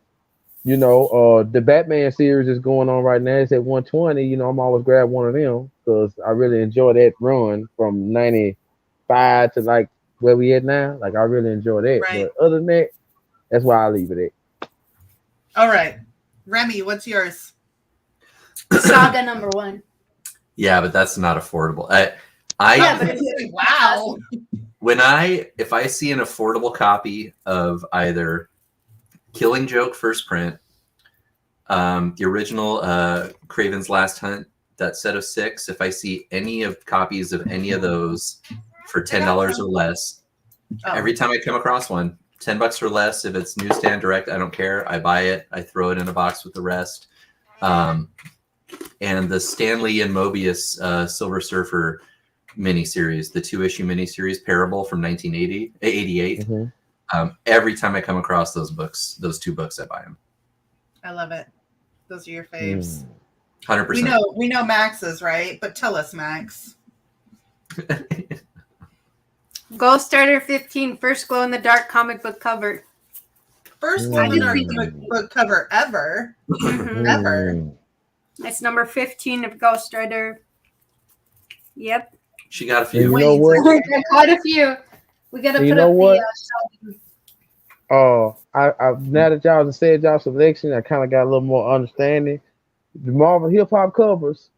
you know, the Batman series is going on right now. It's at 120. You know, I'm always grab one of them because I really enjoy that run from 95 to like where we at now. Like I really enjoy that. Right. But other than that, that's why I leave it at. All right, Remy, what's yours? Saga number 1. Yeah, but that's not affordable. Yeah, but it's Wow. If I see an affordable copy of either Killing Joke first print, the original Craven's Last Hunt, that set of 6, if I see any of copies of any of those for $10 or less, every time I come across one, $10 or less, if it's newsstand direct, I don't care. I buy it. I throw it in a box with the rest. And the Stanley and Mobius Silver Surfer miniseries, the 2-issue miniseries Parable from 1988. Mm-hmm. Every time I come across those books, those 2 books, I buy them. I love it. Those are your faves. 100%. We know Max's, right? But tell us, Max. Ghost Rider 15, first glow in the dark comic book cover. First one in our book cover ever. Mhm. Ever. It's number 15 of Ghost Rider. Yep. She got a And few. you know what? Quite a few. We gotta And you put know up what? the I now that y'all have said y'all selection, I kind of got a little more understanding. The Marvel hip hop covers.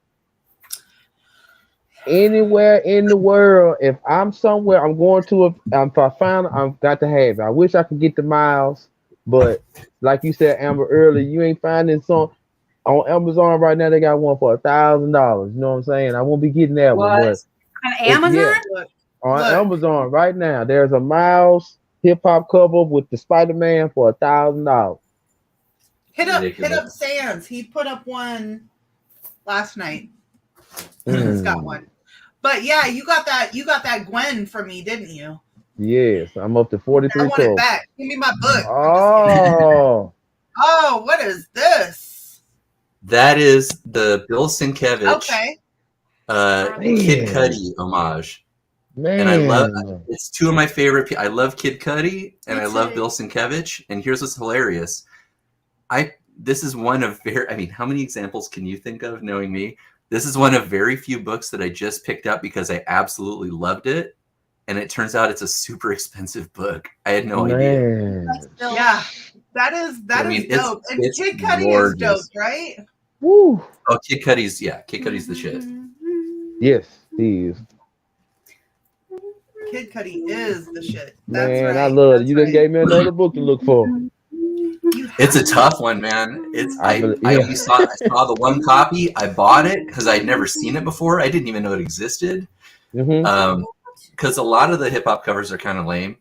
Anywhere in the world, if I'm somewhere, I'm going to if I find I've got to have it. I wish I could get the miles, but like you said, Amber, earlier, you ain't finding some on Amazon right now. They got one for $1,000. You know what I'm saying? I won't be getting that one, but on Amazon? yeah, on Amazon right now, there's a Miles hip hop cover with the Spider-Man for $1,000. Hit up Sans. He put up one last night. Mm. He's got one. But yeah, you got that Gwen for me, didn't you? Yes, I'm up to 43 I want it trophies. back. Give me my book. Oh, Oh, what is this? That is the Bill Sienkiewicz Okay. Kid Cudi homage. man. And I love it's 2 of my favorite. I love Kid Cudi and I Me love too. Bill Sienkiewicz. And here's what's hilarious. This is one of how many examples can you think of, knowing me? This is one of very few books that I just picked up because I absolutely loved it. And it turns out it's a super expensive book. I had no idea. Yeah. That is dope. And it's Kid Cudi gorgeous. is dope, right? Woo. Oh, Kid Cudi's the shit. Yes, he is. Kid Cudi is the shit. That's Man, right. I love it. That's You just right. gave me another book to look for. It's a tough one, man. I saw the one copy. I bought it because I'd never seen it before. I didn't even know it existed. Mm-hmm. Because a lot of the hip hop covers are kind of lame.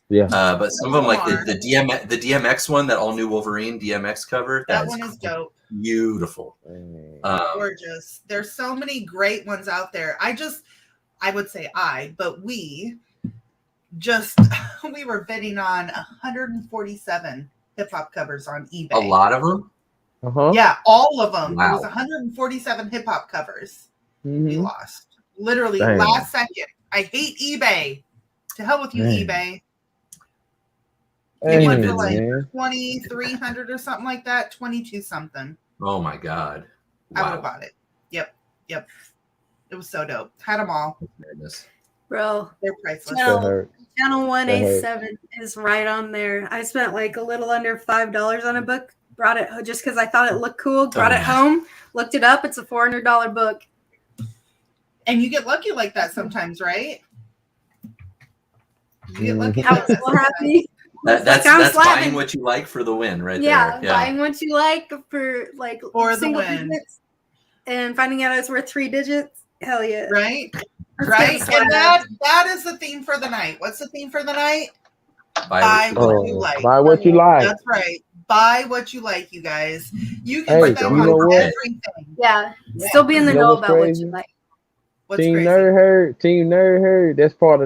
Yeah. But some of them, like the DMX one, that all new Wolverine DMX cover, That one is dope. Beautiful. Gorgeous. There's so many great ones out there. I would say we were bidding on 147 hip hop covers on eBay. A lot of them? Uh-huh. Yeah, all of them. Wow. It was 147 hip hop covers. Mm-hmm. We lost. Literally Damn. last second. I hate eBay. To hell with you, Man. eBay. Hey, You went for like man. 2,300 or something like that. 22 something. Oh my god! I would have Wow. bought it. Yep. It was so dope. Had them all. Goodness. Bro, They're priceless. That hurt. Channel 187 is right on there. I spent like a little under $5 on a book. Brought it just because I thought it looked cool. Brought it home. Looked it up. It's a $400 book. And you get lucky like that sometimes, right? You get lucky. I like was that so happy. That's sounds slapping. buying what you like for the win, right Yeah, there. Yeah, buying what you like for like For the single win. digits and finding out it's worth 3 digits. Hell yeah. Right? That's Right? gonna And slap. that is the theme for the night. What's the theme for the night? buy what you like. What you like. Buy what you like. That's right. Buy what you like, you guys. You can Hey, spend you know on what? everything. Yeah. Yeah. Still be in the You know know what's about what crazy? you like. What's Team crazy? Nerd Herd. That's part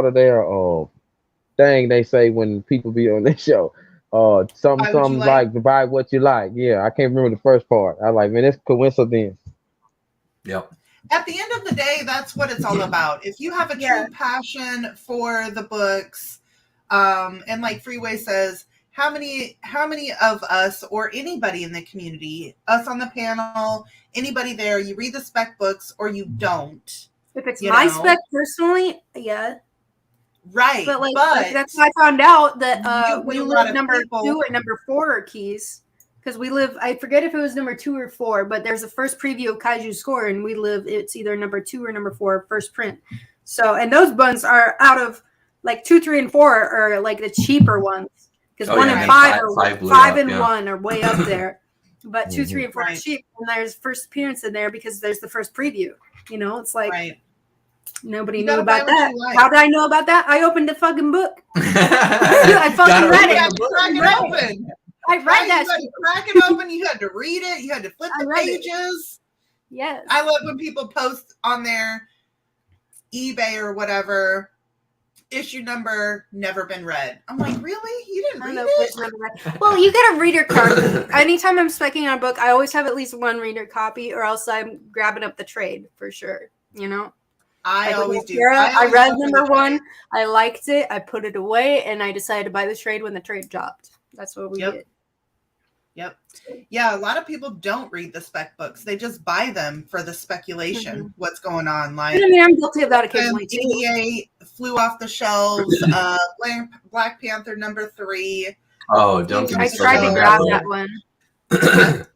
of their thing they say when people be on this show. Buy what you Something like to buy what you like. Yeah, I can't remember the first part. I like, man, it's coincidence. Yep. At the end of the day, that's what it's all about. If you have a Yeah. true passion for the books, and like Freeway says, how many of us or anybody in the community, us on the panel, anybody there, you read the spec books or you don't. If it's You my know? spec personally, yeah. Right. But like that's how I found out that You we get a lot live of number people- 2 and number 4 are keys. Because we live, I forget if it was number 2 or 4, but there's a first preview of Kaiju Score, and we live, it's either number 2 or number 4, first print. So, and those ones are out of like 2, 3, and 4 are like the cheaper ones. Because 1 and 5 are five blew 5 up, and yeah. 1 are way up there. But 2, 3, and 4 are Right. cheap. And there's first appearance in there because there's the first preview. You know, it's like right. nobody You knew gotta buy about what that. you like. How did I know about that? I opened the fucking book. I fucking read You it. had to crack it Right. open. I Right? read that You had shit. to crack it open. You had to read it. You had to flip I the read it. pages. Yes. I love when people post on their eBay or whatever, issue number never been read. I'm like, really? You didn't I read know, it? but never- Well, you get a reader card. Anytime I'm specking on a book, I always have at least one reader copy, or else I'm grabbing up the trade for sure. You know, I Like with always do. Akira, I always read go for the number trade. 1. I liked it. I put it away, and I decided to buy the trade when the trade dropped. That's what we Yep. did. Yep. Yeah, a lot of people don't read the spec books. They just buy them for the speculation. What's going on? Like, And I mean, I'm guilty of that occasionally too. 88 flew off the shelves. Black Panther number 3. Oh, don't get me I started tried to on grab that that one.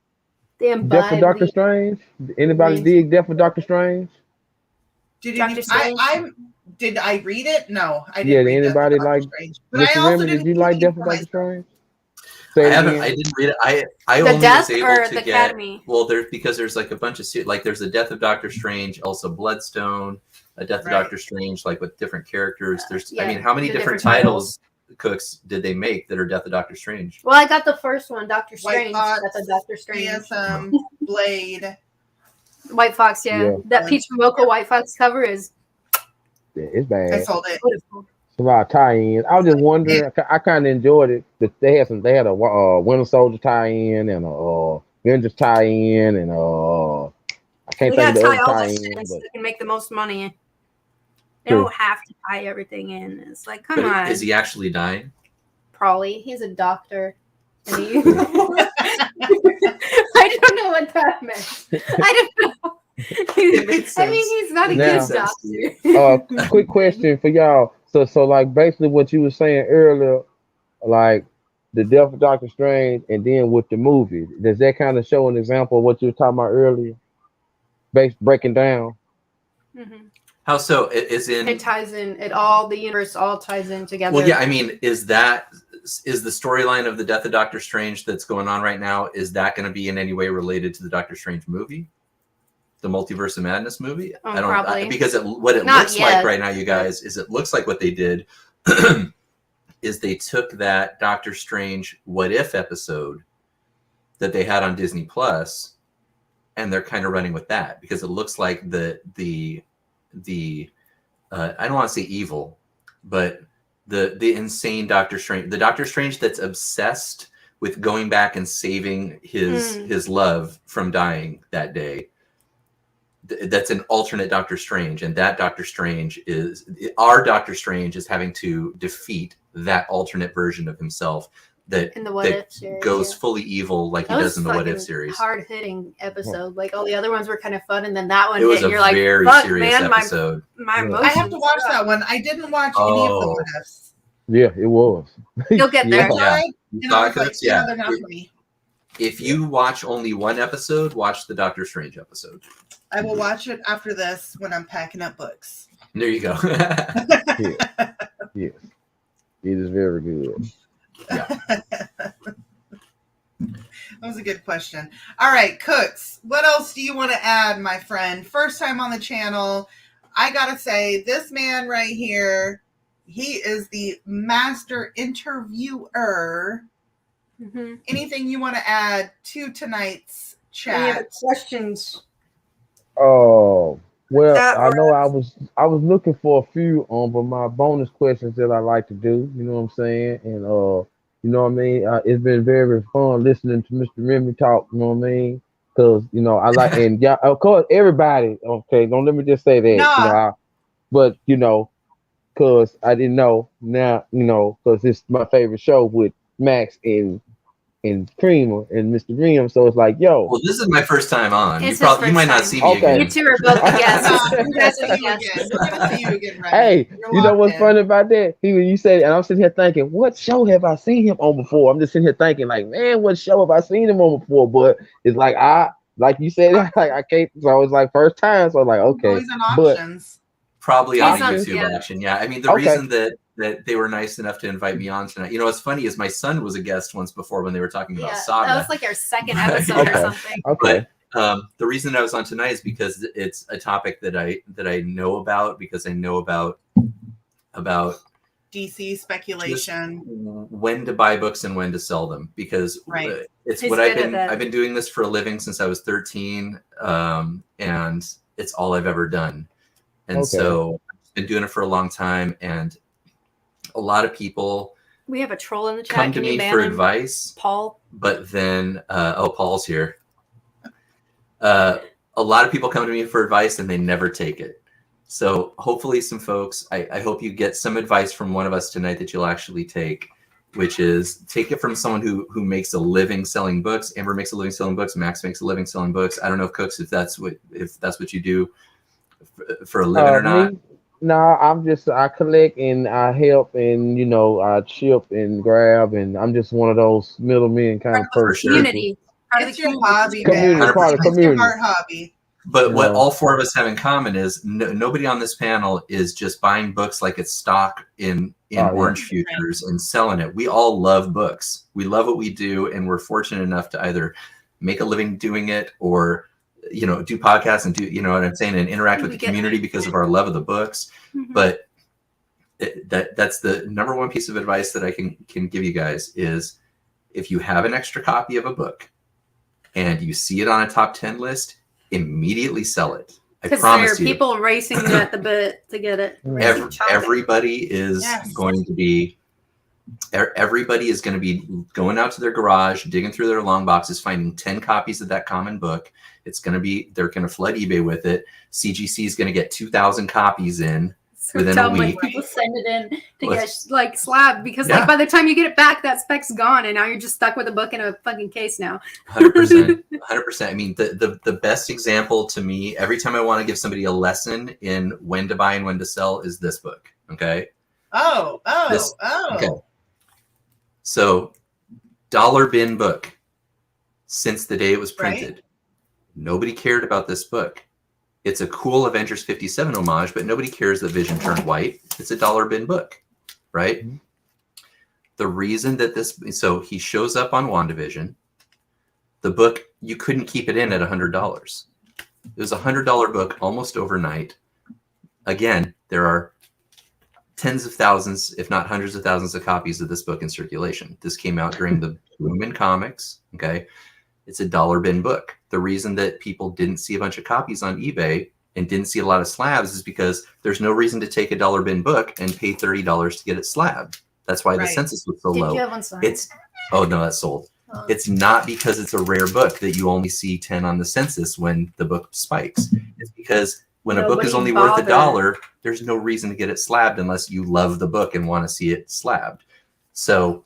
Damn, Death of Doctor Strange. Anybody Strange. dig Death of Doctor Strange? Did Dr. you, Strange? did I read it? No, I didn't Yeah, read anybody Death of Doctor like Strange. But I Mr. also Remy, didn't did you like read Death for of Doctor myself. Strange? I Say it haven't. again. I didn't read it. I The only Death was able or to the get. Academy? Well, there's like a bunch of like there's the Death of Doctor Strange, also Bloodstone, a Death Right. of Doctor Strange, like with different characters. There's, Yeah, I mean, how many the different different titles, Cookz, did they make that are Death of Doctor Strange? Well, I got the first one, Doctor White Strange. Fox, That's a Doctor Strange. DSM, Blade. White Fox, yeah. Yeah. That Peach Mocha White Fox cover is Yeah, it's I bad. sold it. beautiful. It's a lot of tie-ins. I was just wondering. I kind of enjoyed it. That they had a Winter Soldier tie-in and a Avengers tie-in and I can't They think gotta of the tie other all this shit tie-in, so but they can make the most money. They True. don't have to tie everything in. It's like, come But on. is he actually dying? Probably. He's a doctor. And he... I don't know what that meant. I don't know. It makes I mean, sense. he's not a Now- good doctor. quick question for y'all. So like basically what you were saying earlier, like the Death of Doctor Strange, and then with the movie, does that kind of show an example of what you were talking about earlier? Breaking down. Mhm. How so? Is in. It ties in. It all, the universe all ties in together. Well, yeah. I mean, is the storyline of the Death of Doctor Strange that's going on right now? Is that going to be in any way related to the Doctor Strange movie? The Multiverse of Madness movie? Oh, probably. Because what it Not looks yet. like right now, you guys, is it looks like what they did is they took that Doctor Strange What If episode that they had on Disney Plus, and they're kind of running with that because it looks like the I don't want to say evil, but the insane Doctor Strange, the Doctor Strange that's obsessed with going back and saving his love from dying that day. That's an alternate Doctor Strange, and that Doctor Strange is having to defeat that alternate version of himself that, In the What that If series, goes yeah. fully evil like he That does was in the What If fucking series. hard hitting episode. Like all the other ones were kind of fun, and then that one It was hit, a and you're like, very fuck, serious man, episode. my Yeah. emotions. I have to watch that one. I didn't watch any of the Oh. What Ifs. Yeah, it was. You'll get there. Yeah. Yeah. You You know, saw it's like, it? Yeah. they're not for me. If you watch only one episode, watch the Doctor Strange episode. I will watch it after this when I'm packing up books. There you go. Yeah. It is very good. That was a good question. All right, Cookz, what else do you want to add, my friend? First time on the channel. I gotta say, this man right here, he is the master interviewer. Mm-hmm. Anything you want to add to tonight's Any other chat? questions? Oh, well, That I know was I was looking for a few but my bonus questions that I like to do, you know what I'm saying? And you know what I mean? It's been very fun listening to Mr. Remy talk, you know what I mean? Cause you know I like and yeah, of course everybody. Okay, don't let me just say that, you know. Nah, But you know, cause I didn't know now, you know, cause it's my favorite show with Max and Creamer and Mr. Ream. So it's like, yo, Well, this is my first time on. It's You his you might first not time. see me okay. You again. two are both the guests. nah, You we'll guys give are it the to you guests. again. We'll give it to you again, Remy. Hey, You're you know locked what's in. funny about that? When you said it, and I'm sitting here thinking, what show have I seen him on before? I'm just sitting here thinking, like, man, what show have I seen him on before? But it's like like you said, like I can't. So it's like first time. So I'm like, He's okay, always in but options. Probably on a He's on- YouTube yeah. action. Yeah. I mean, the okay, reason that they were nice enough to invite me on tonight, you know, what's funny is my son was a guest once before when they were talking about Yeah, Saga. that was like our second Right. episode Okay. or something. okay, But the reason I was on tonight is because it's a topic that I know about, because I know about DC just speculation. when to buy books and when to sell them, because Right. it's He's what good at that. I've been doing this for a living since I was 13, and it's all I've ever done. And okay. so I've been doing it for a long time, and a lot of people We have a troll in the chat. come to Can you me ban for him? advice, Paul. but then Paul's here. A lot of people come to me for advice and they never take it. So hopefully some folks, I hope you get some advice from one of us tonight that you'll actually take, which is take it from someone who makes a living selling books. Amber makes a living selling books. Max makes a living selling books. I don't know if Cookz, if that's what you do for a living or not. Me? No, I collect and I help and you know I chip and grab and I'm just one of those middlemen kind of For person. sure. Community. Part of It's the your hobby, Community, man. part of 100%. It's your community. heart hobby. But You what know. all four of us have in common is nobody on this panel is just buying books like it's stock in yeah. Orange Futures and selling it. We all love books. We love what we do, and we're fortunate enough to either make a living doing it or do podcasts and do what I'm saying, and interact with the community because of our love of the books. Mhm. But that's the number one piece of advice that I can give you guys is if you have an extra copy of a book and you see it on a top 10 list, immediately sell it. I Because there promise are you. people racing at the bit to get it. Racing chopping. Everybody is Yes. going to be. Everybody is going to be going out to their garage, digging through their long boxes, finding 10 copies of that common book. They're going to flood eBay with it. CGC is going to get 2,000 copies in within a week. People send it in to Well, get like slabbed because Yeah. like by the time you get it back, that spec's gone, and now you're just stuck with a book in a fucking case now. 100%. 100%. I mean, the best example to me, every time I want to give somebody a lesson in when to buy and when to sell, is this book. Okay. Okay. So, dollar bin book. Since the day it was Right. printed, nobody cared about this book. It's a cool Avengers 57 homage, but nobody cares that Vision turned white. It's a dollar bin book, right? Mhm. The reason that so he shows up on WandaVision. The book, you couldn't keep it in at $100. It was a $100 book almost overnight. Again, there are tens of thousands, if not hundreds of thousands of copies of this book in circulation. This came out during the boom in comics. Okay. It's a dollar bin book. The reason that people didn't see a bunch of copies on eBay and didn't see a lot of slabs is because there's no reason to take a dollar bin book and pay $30 to get it slabbed. That's why the Right. census was so Did low. you have one signed? Oh no, that's sold. Oh. It's not because it's a rare book that you only see 10 on the census when the book spikes. It's because when a book is Nobody only worth bothered. $1, there's no reason to get it slabbed unless you love the book and want to see it slabbed. So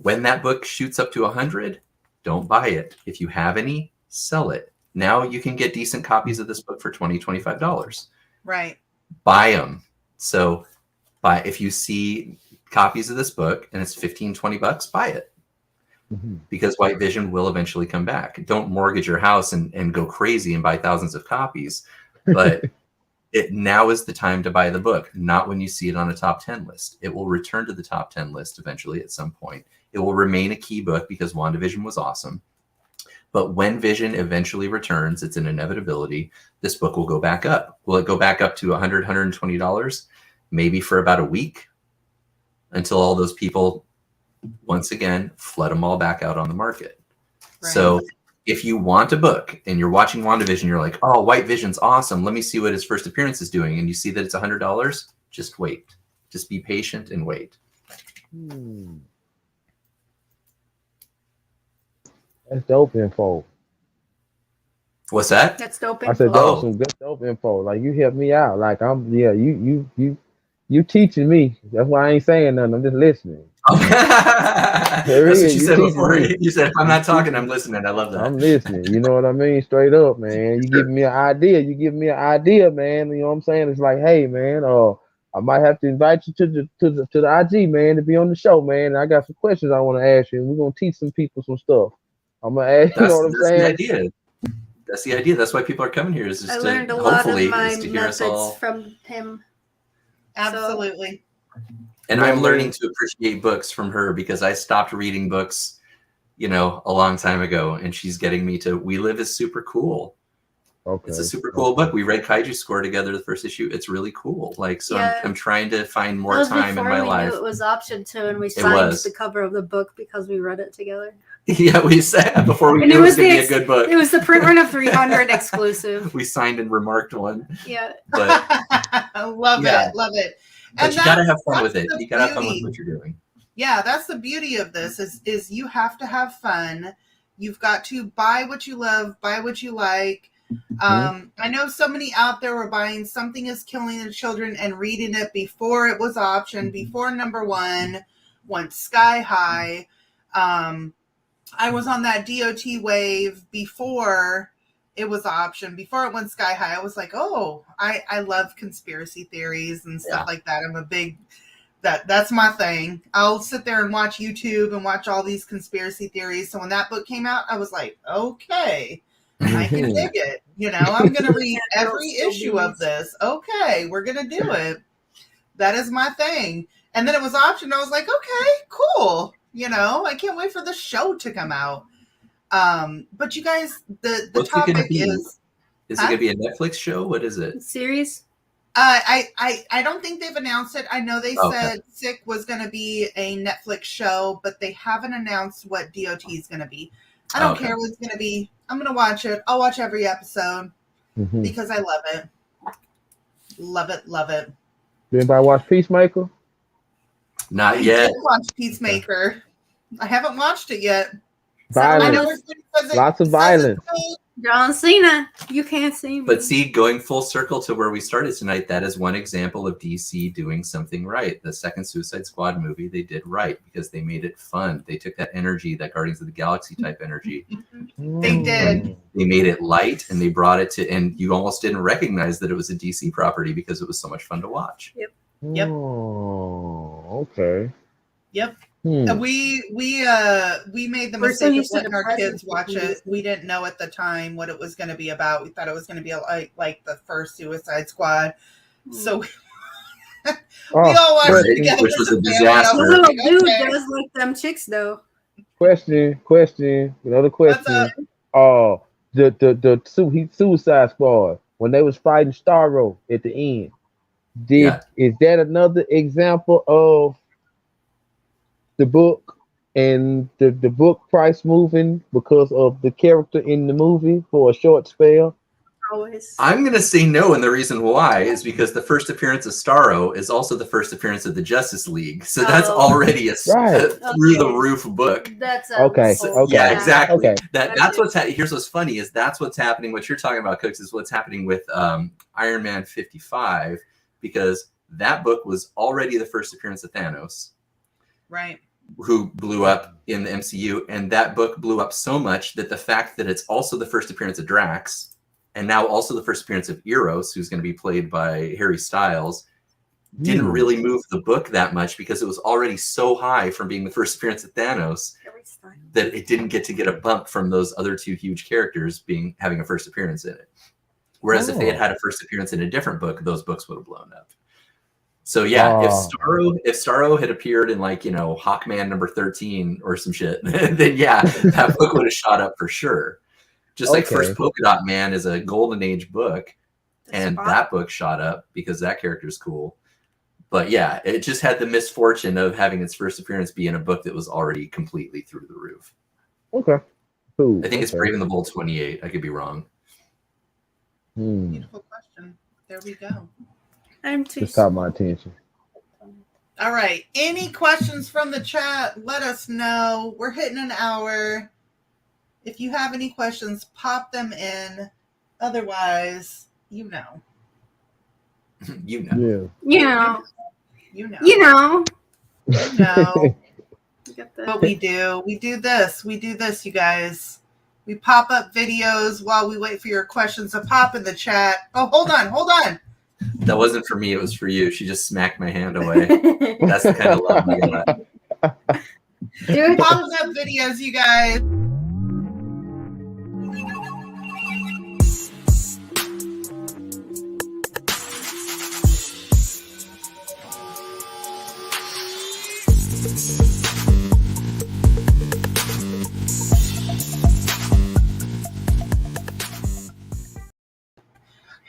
when that book shoots up to 100, don't buy it. If you have any, sell it. Now you can get decent copies of this book for $20, $25. Right. Buy them. So if you see copies of this book and it's $15, $20, buy it. Mhm. Because White Vision will eventually come back. Don't mortgage your house and go crazy and buy thousands of copies. But Now is the time to buy the book, not when you see it on a top 10 list. It will return to the top 10 list eventually at some point. It will remain a key book because WandaVision was awesome. But when Vision eventually returns, it's an inevitability, this book will go back up. Will it go back up to $100, $120? Maybe for about a week until all those people, once again, flood them all back out on the market. Right. So if you want a book and you're watching WandaVision, you're like, oh, White Vision's awesome. Let me see what his first appearance is doing. And you see that it's $100, just wait. Just be patient and wait. That's dope info. What's that? That's dope info. I said that was some good dope info. Like you helped me out. Like you teaching me. That's why I ain't saying nothing. I'm just listening. That's what you said before. You said, if I'm not talking, I'm listening. I love that. I'm listening. You know what I mean? Straight up, man. You give me an idea. You give me an idea, man. You know what I'm saying? It's like, hey, man, I might have to invite you to the IG, man, to be on the show, man. And I got some questions I want to ask you, and we're gonna teach some people some stuff. I'm gonna ask. You know what I'm saying? That's the idea. That's the idea. That's why people are coming here. Is just I learned a lot of my methods from him. Absolutely. And I'm learning to appreciate books from her because I stopped reading books, a long time ago. And she's getting me to We Live is super cool. Okay. It's a super cool book. We read Kaiju Score together, the first issue. It's really cool. I'm trying to find more time in my life. It was option 2 and we signed the cover of the book because we read it together. Yeah, we said before we knew it was going to be a good book. It was the print run of 300 exclusive. We signed and remarked one. Yeah. But I love it. But you got to have fun with it. You got to have fun with what you're doing. Yeah, that's the beauty of this is you have to have fun. You've got to buy what you love, buy what you like. I know so many out there were buying Something is Killing the Children and reading it before it was optioned, before #1 went sky high. I was on that DOT wave before it was optioned, before it went sky high. I was like, oh, I love conspiracy theories and stuff like that. I'm a big, that's my thing. I'll sit there and watch YouTube and watch all these conspiracy theories. So when that book came out, I was like, okay, I can dig it. I'm going to read every issue of this. Okay, we're going to do it. That is my thing. And then it was optioned. I was like, okay, cool. I can't wait for the show to come out. But you guys, the topic is it going to be a Netflix show? What is it? Series? I don't think they've announced it. I know they said Sick was going to be a Netflix show, but they haven't announced what DOT is going to be. I don't care what it's going to be. I'm going to watch it. I'll watch every episode because I love it. Love it. Love it. Did anybody watch Peacemaker? Not yet. I did watch Peacemaker. I haven't watched it yet. Violence. Lots of violence. John Cena, you can't see me. But see, going full circle to where we started tonight, that is one example of DC doing something right. The second Suicide Squad movie, they did right because they made it fun. They took that energy, that Guardians of the Galaxy type energy. They did. They made it light and they brought it to, and you almost didn't recognize that it was a DC property because it was so much fun to watch. Yep. Oh, okay. Yep. We made the mistake of letting our kids watch it. We didn't know at the time what it was going to be about. We thought it was going to be like the first Suicide Squad. So we all watched it together, which was a disaster. The little dude does like them chicks though. Question. Another question. The Suicide Squad when they was fighting Starro at the end. Is that another example of the book and the book price moving because of the character in the movie for a short spell? Always. I'm going to say no, and the reason why is because the first appearance of Starro is also the first appearance of the Justice League, so that's already a through the roof book. That's okay. Yeah, exactly. Okay. That's what's here's what's funny is that's what's happening. What you're talking about, Cookz, is what's happening with Iron Man 55 because that book was already the first appearance of Thanos. Right. Who blew up in the MCU, and that book blew up so much that the fact that it's also the first appearance of Drax, and now also the first appearance of Eros, who's going to be played by Harry Styles, didn't really move the book that much because it was already so high from being the first appearance of Thanos that it didn't get a bump from those other two huge characters having a first appearance in it. Whereas if they had Oh. had a first appearance in a different book, those books would have blown up. So yeah, if Starro had appeared in like, Hawkman number 13 or some shit, then yeah, that book would have shot up for sure. Just like First Okay. Polka Dot Man is a golden age book, and Spot. that book shot up because that character's cool. But yeah, it just had the misfortune of having its first appearance be in a book that was already completely through the roof. Okay. Cool. I think it's Okay. Brave and the Bold 28. I could be wrong. Beautiful question. There we go. I'm too Just caught small. my attention. All right. Any questions from the chat? Let us know. We're hitting an hour. If you have any questions, pop them in. Otherwise, you know. You know. Yeah. You know. You know. You know. You know. Get the- What we do. We do this. We do this, you guys. We pop up videos while we wait for your questions to pop in the chat. Oh, hold on. That wasn't for me. It was for you. She just smacked my hand away. That's the kind of love we got. Dude, Popping up videos, you guys.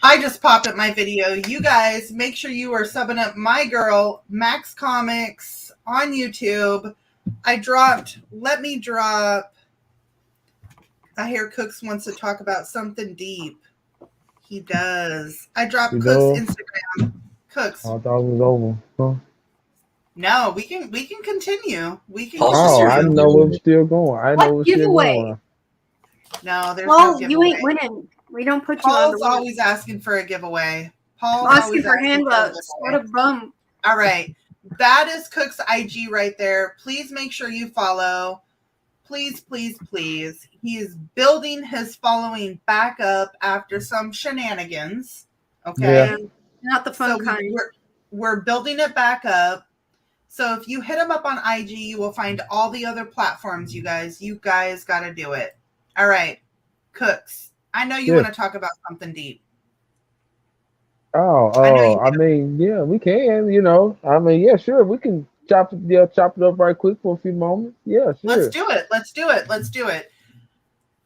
I just popped up my video. You guys, make sure you are subbing up my girl, Max Comics, on YouTube. Let me drop. I hear Cookz wants to talk about something deep. He does. I dropped He Cookz does? Instagram. Cookz. I thought it was over. Huh? No, we can continue. We can Paul's Oh, just I here didn't for know the it was still going. I know it was still giveaway? going. No, there's no Paul, giveaway. you ain't winning. We don't put you on Paul's the win. always asking for a giveaway. Paul's Asking always for asking hand for a votes. What giveaway. a bum. All right. That is Cook's IG right there. Please make sure you follow. Please, please, please. He is building his following back up after some shenanigans. Okay. Yeah. Not the fun So kind. we're building it back up. So if you hit him up on IG, you will find all the other platforms, you guys. You guys got to do it. All right. Cookz, I know you Yeah. want to talk about something deep. Oh, I know you I mean, yeah, we can, I mean, yeah, sure, we can chop it up right quick for a few moments. Yeah, sure. Let's do it. Let's do it. Let's do it.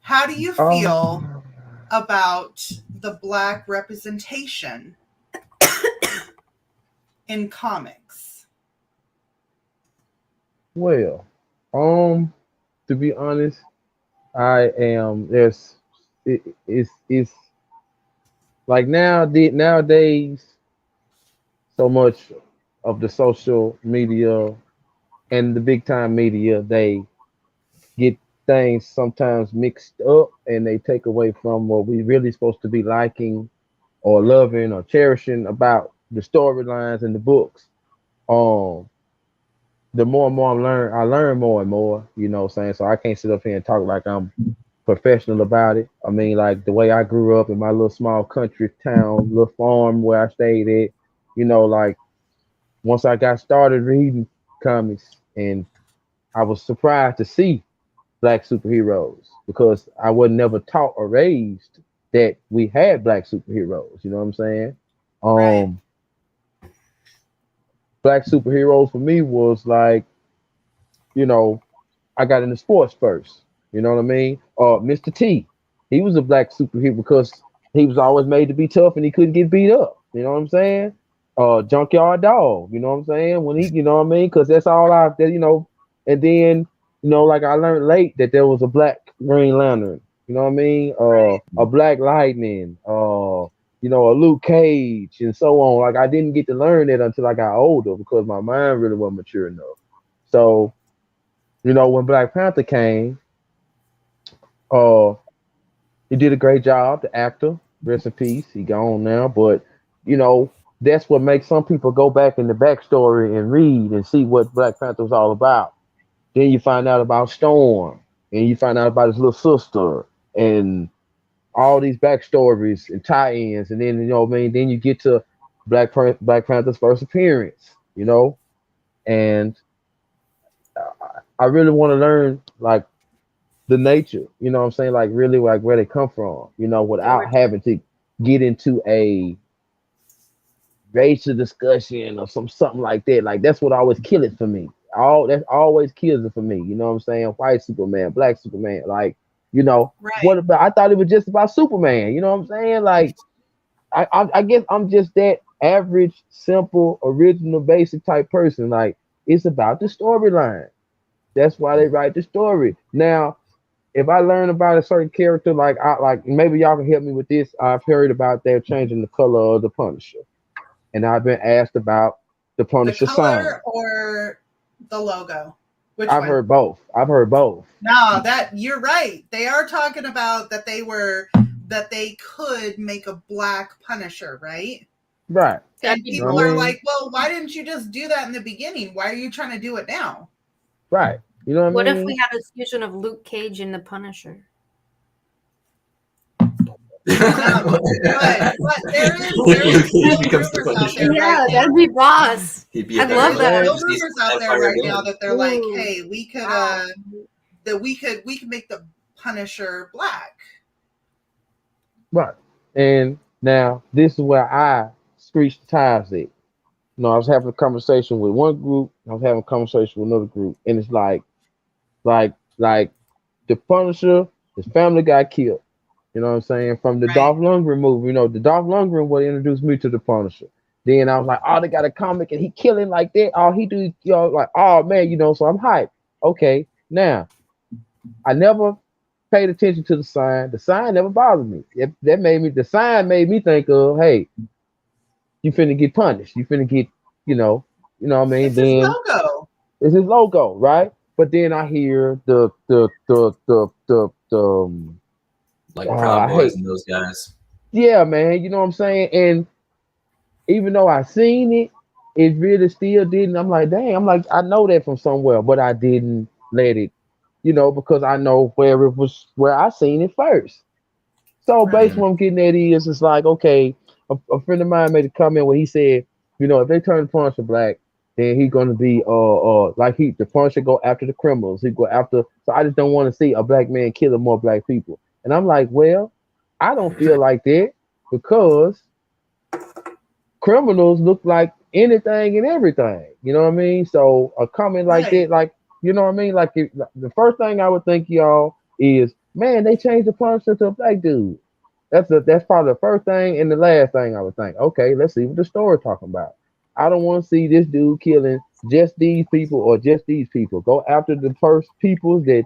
How do you feel about the Black representation in comics? Well, to be honest, I am it's like nowadays so much of the social media and the big time media, they get things sometimes mixed up and they take away from what we really supposed to be liking or loving or cherishing about the storylines and the books. Um, the more and more I learn more and more, you know what I'm saying? So I can't sit up here and talk like I'm professional about it. I mean, like the way I grew up in my little small country town, little farm where I stayed at, like once I got started reading comics, and I was surprised to see black superheroes because I was never taught or raised that we had black superheroes. You know what I'm saying? Right. Black superheroes for me was like, I got into sports first. You know what I mean? Mr. T, he was a black superhero because he was always made to be tough and he couldn't get beat up. You know what I'm saying? Junkyard Dog. You know what I'm saying? When he, you know what I mean? Because that's all and then, like I learned late that there was a black Green Lantern. You know what I mean? A Black Lightning. A Luke Cage and so on. Like I didn't get to learn it until I got older because my mind really wasn't mature enough. So, when Black Panther came, he did a great job. The actor, rest in peace, he gone now. But that's what makes some people go back in the backstory and read and see what Black Panther was all about. Then you find out about Storm, and you find out about his little sister, and all these backstories and tie-ins, and then then you get to Black Panther's first appearance, and I really want to learn like the nature, what I'm saying, like really like where they come from, without having to get into a racial discussion or something like that. Like that's what always kill it for me. All that always kills it for me. You know what I'm saying? White Superman, black Superman. Like, you know, Right. what about? I thought it was just about Superman. You know what I'm saying? Like, I guess I'm just that average, simple, original, basic type person. Like, it's about the storyline. That's why they write the story. Now, if I learn about a certain character, like maybe y'all can help me with this. I've heard about they're changing the color of the Punisher, and I've been asked about the The Punisher sign. color or the logo? Which I've one? heard both. I've heard both. No, that you're right. They are talking about that they could make a black Punisher, right? Right. And That'd be people what I are mean? like, well, why didn't you just do that in the beginning? Why are you trying to do it now? Right. You know what What I if mean? we had a fusion of Luke Cage and the Punisher? But there is Luke Cage still becomes the rumors out Punisher. there right now. That'd be boss. He'd be a I'd better love villain. that. Still Just needs rumors to out have there fire right now villain. that they're like, Ooh. hey, we could Wow. that we could make the Punisher black. Right. And now this is where I screech the tires at. You know, I was having a conversation with one group, I was having a conversation with another group, and it's like the Punisher, his family got killed. You know what I'm saying? From the Right. Dolph Lundgren movie, you know, the Dolph Lundgren what introduced me to the Punisher. Then I was like, oh, they got a comic and he killing like that. All he do, you know, like, oh man, you know, so I'm hyped. Okay, now I never paid attention to the sign. The sign never bothered me. The sign made me think of, hey, you finna get punished. You finna get, you know what I mean? It's his Then logo. it's his logo, right? But then I hear Like Proud I hate, Boys and those guys. yeah, man, you know what I'm saying? And even though I seen it, it really still didn't. I'm like, dang, I'm like, I know that from somewhere, but I didn't let it, because I know where it was, where I seen it first. So Right. basically, what I'm getting at is, it's like, okay, a friend of mine made a comment where he said, if they turn the Punisher black, then he's gonna be like the Punisher go after the criminals. He go after. So I just don't want to see a black man killing more black people. And I'm like, well, I don't feel like that because criminals look like anything and everything. You know what I mean? So a comment like Right. that, like, you know what I mean? Like the first thing I would think, y'all, is, man, they changed the Punisher to a black dude. That's probably the first thing and the last thing I would think. Okay, let's see what the story talking about. I don't want to see this dude killing just these people or just these people. Go after the first people that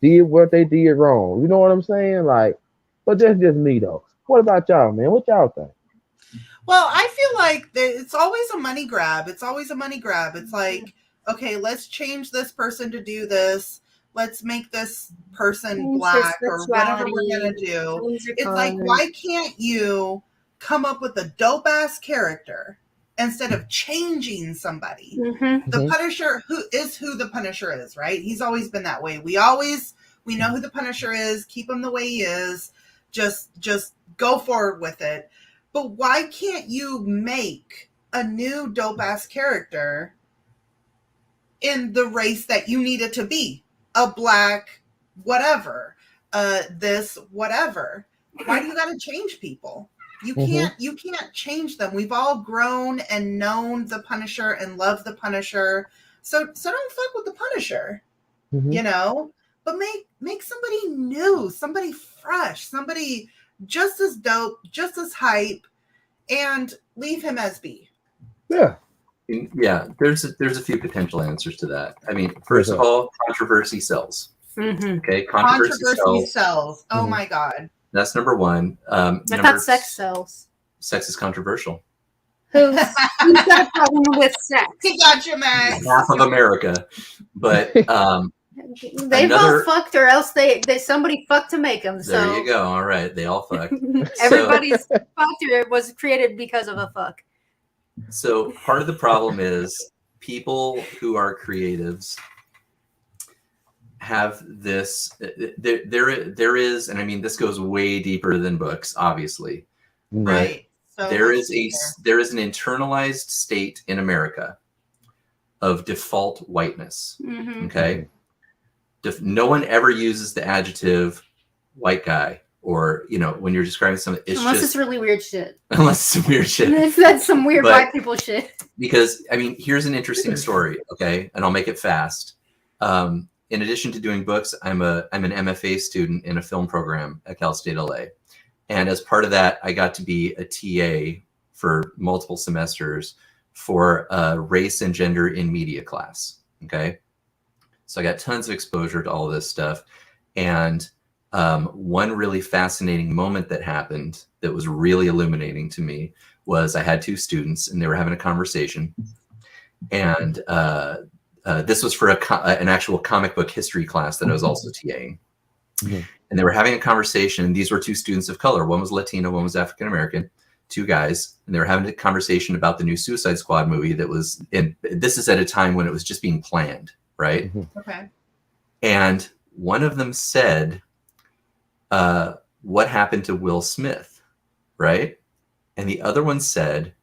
did what they did wrong. You know what I'm saying? Like, but that's just me though. What about y'all, man? What y'all think? Well, I feel like it's always a money grab. It's always a money grab. It's like, okay, let's change this person to do this. Let's make this person Change black their or whatever we're sexuality, going to do. change their It's like, color. why can't you come up with a dope ass character instead of changing somebody? Mm-hmm. The Punisher, who the Punisher is, right? He's always been that way. We know who the Punisher is. Keep him the way he is. Just go forward with it. But why can't you make a new dope ass character in the race that you need it to be? A black whatever. This whatever. Why do you got to change people? You can't change them. We've all grown and known the Punisher and loved the Punisher. So don't fuck with the Punisher. But make somebody new, somebody fresh, somebody just as dope, just as hype, and leave him as B. Yeah. Yeah, there's a few potential answers to that. I mean, first of all, controversy sells. Mm-hmm. Okay, Controversy sells. Oh Mhm. my God. That's number one. I thought sex sells. Sex is controversial. Who's got a problem with sex? He got you, Max. Half of America, but They've all fucked, or else they somebody fucked to make them. So there you go. All right, they all fucked. Everybody's fucked, or it was created because of a fuck. So part of the problem is people who are creatives have this. There is, and I mean, this goes way deeper than books, obviously. Right. So there is an internalized state in America of default whiteness. Mm-hmm. Okay. No one ever uses the adjective white guy or when you're describing something, it's Unless just it's really weird shit. unless it's weird shit. If that's some weird But- white people shit. Because here's an interesting story, okay, and I'll make it fast. In addition to doing books, I'm an MFA student in a film program at Cal State LA, and as part of that, I got to be a TA for multiple semesters for a race and gender in media class. Okay, so I got tons of exposure to all of this stuff, and one really fascinating moment that happened that was really illuminating to me was I had two students and they were having a conversation, and this was for an actual comic book history class that I was also TAing. Mhm. And they were having a conversation, and these were two students of color. One was Latino, one was African American, two guys, and they were having a conversation about the new Suicide Squad movie that was in. This is at a time when it was just being planned, right? Okay. And one of them said, "What happened to Will Smith?" Right? And the other one said,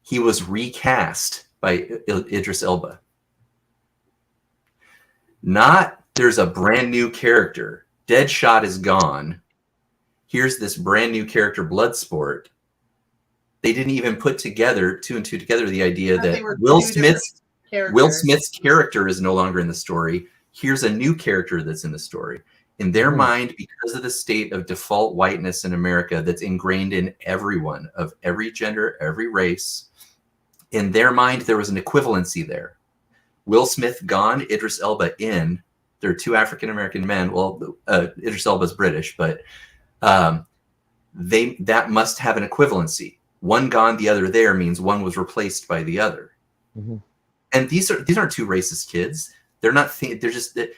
"He was recast by Idris Elba." Not there's a brand new character. Deadshot is gone. Here's this brand new character, Bloodsport. They didn't even put together two and two together the idea They that were Will two different characters. Smith's character is no longer in the story. Here's a new character that's in the story. In their mind, because of the state of default whiteness in America that's ingrained in everyone of every gender, every race, in their mind, there was an equivalency there. Will Smith gone, Idris Elba in. There are two African-American men. Well, Idris Elba's British, but that must have an equivalency. One gone, the other there means one was replaced by the other. Mhm. And these aren't two racist kids. They're not. They're just the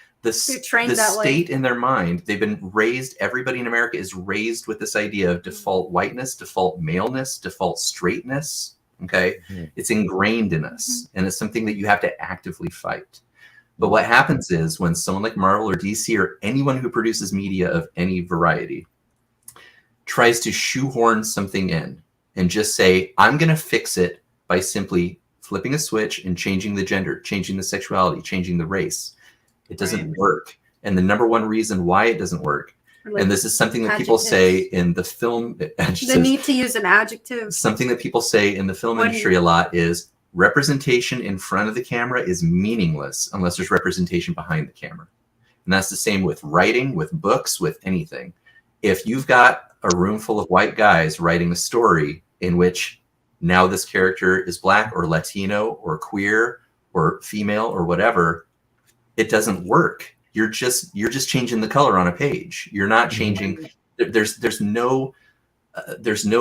trained that way. state in their mind. They've been raised. Everybody in America is raised with this idea of default whiteness, default maleness, default straightness. Okay, it's ingrained in us, and it's something that you have to actively fight. But what happens is when someone like Marvel or DC or anyone who produces media of any variety tries to shoehorn something in and just say, I'm going to fix it by simply flipping a switch and changing the gender, changing the sexuality, changing the race, it doesn't work. And the number one reason why it doesn't work, Like and this is something that people say in the film, the need to use an adjective. something that people say in the film What industry a lot is representation in front of the camera is meaningless unless there's representation behind the camera. And that's the same with writing, with books, with anything. If you've got a room full of white guys writing a story in which now this character is black or Latino or queer or female or whatever, it doesn't work. You're just changing the color on a page. You're not changing. There's no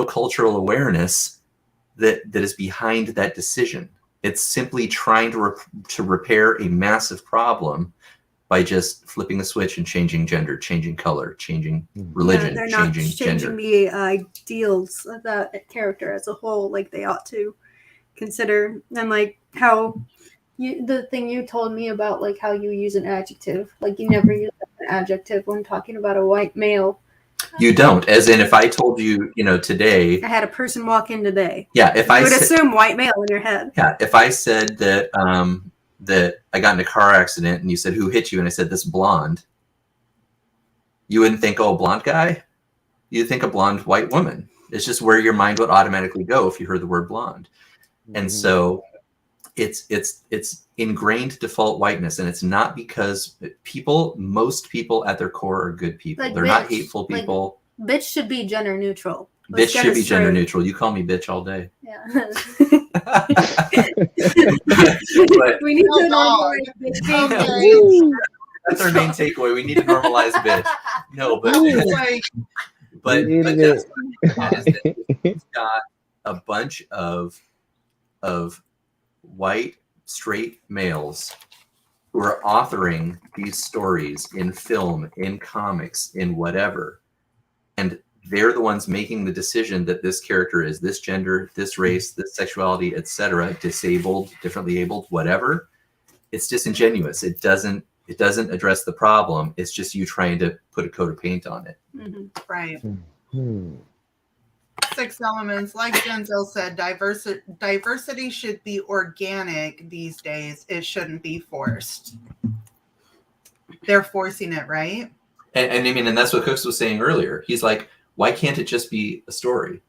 cultural awareness that is behind that decision. It's simply trying to repair a massive problem by just flipping a switch and changing gender, changing color, changing religion, they're not changing gender. the ideals of that character as a whole, like they ought to consider. And like how the thing you told me about, like how you use an adjective, like you never use an adjective when talking about a white male. You don't, as in if I told you, today. I had a person walk in today. Yeah, if you would assume white male in your head. Yeah, if I said that that I got in a car accident and you said, who hit you? And I said, this blonde. You wouldn't think, oh, a blonde guy? You'd think a blonde white woman. It's just where your mind would automatically go if you heard the word blonde. And so it's ingrained default whiteness. And it's not because most people at their core are good people. They're not hateful people. Like, bitch should be gender neutral. Bitch should be gender neutral. You call me bitch all day. Yeah. But, we need to normalize bitch. that's our main takeaway. We need to normalize bitch. No, but it's got a bunch of white straight males who are authoring these stories in film, in comics, in whatever, and they're the ones making the decision that this character is this gender, this race, this sexuality, etc., disabled, differently abled, whatever. It's disingenuous. It doesn't address the problem. It's just you trying to put a coat of paint on it. Right. 6 elements, like Denzel said, diversity should be organic these days. It shouldn't be forced. They're forcing it, right? And I mean, and that's what Cookz was saying earlier. He's like, why can't it just be a story?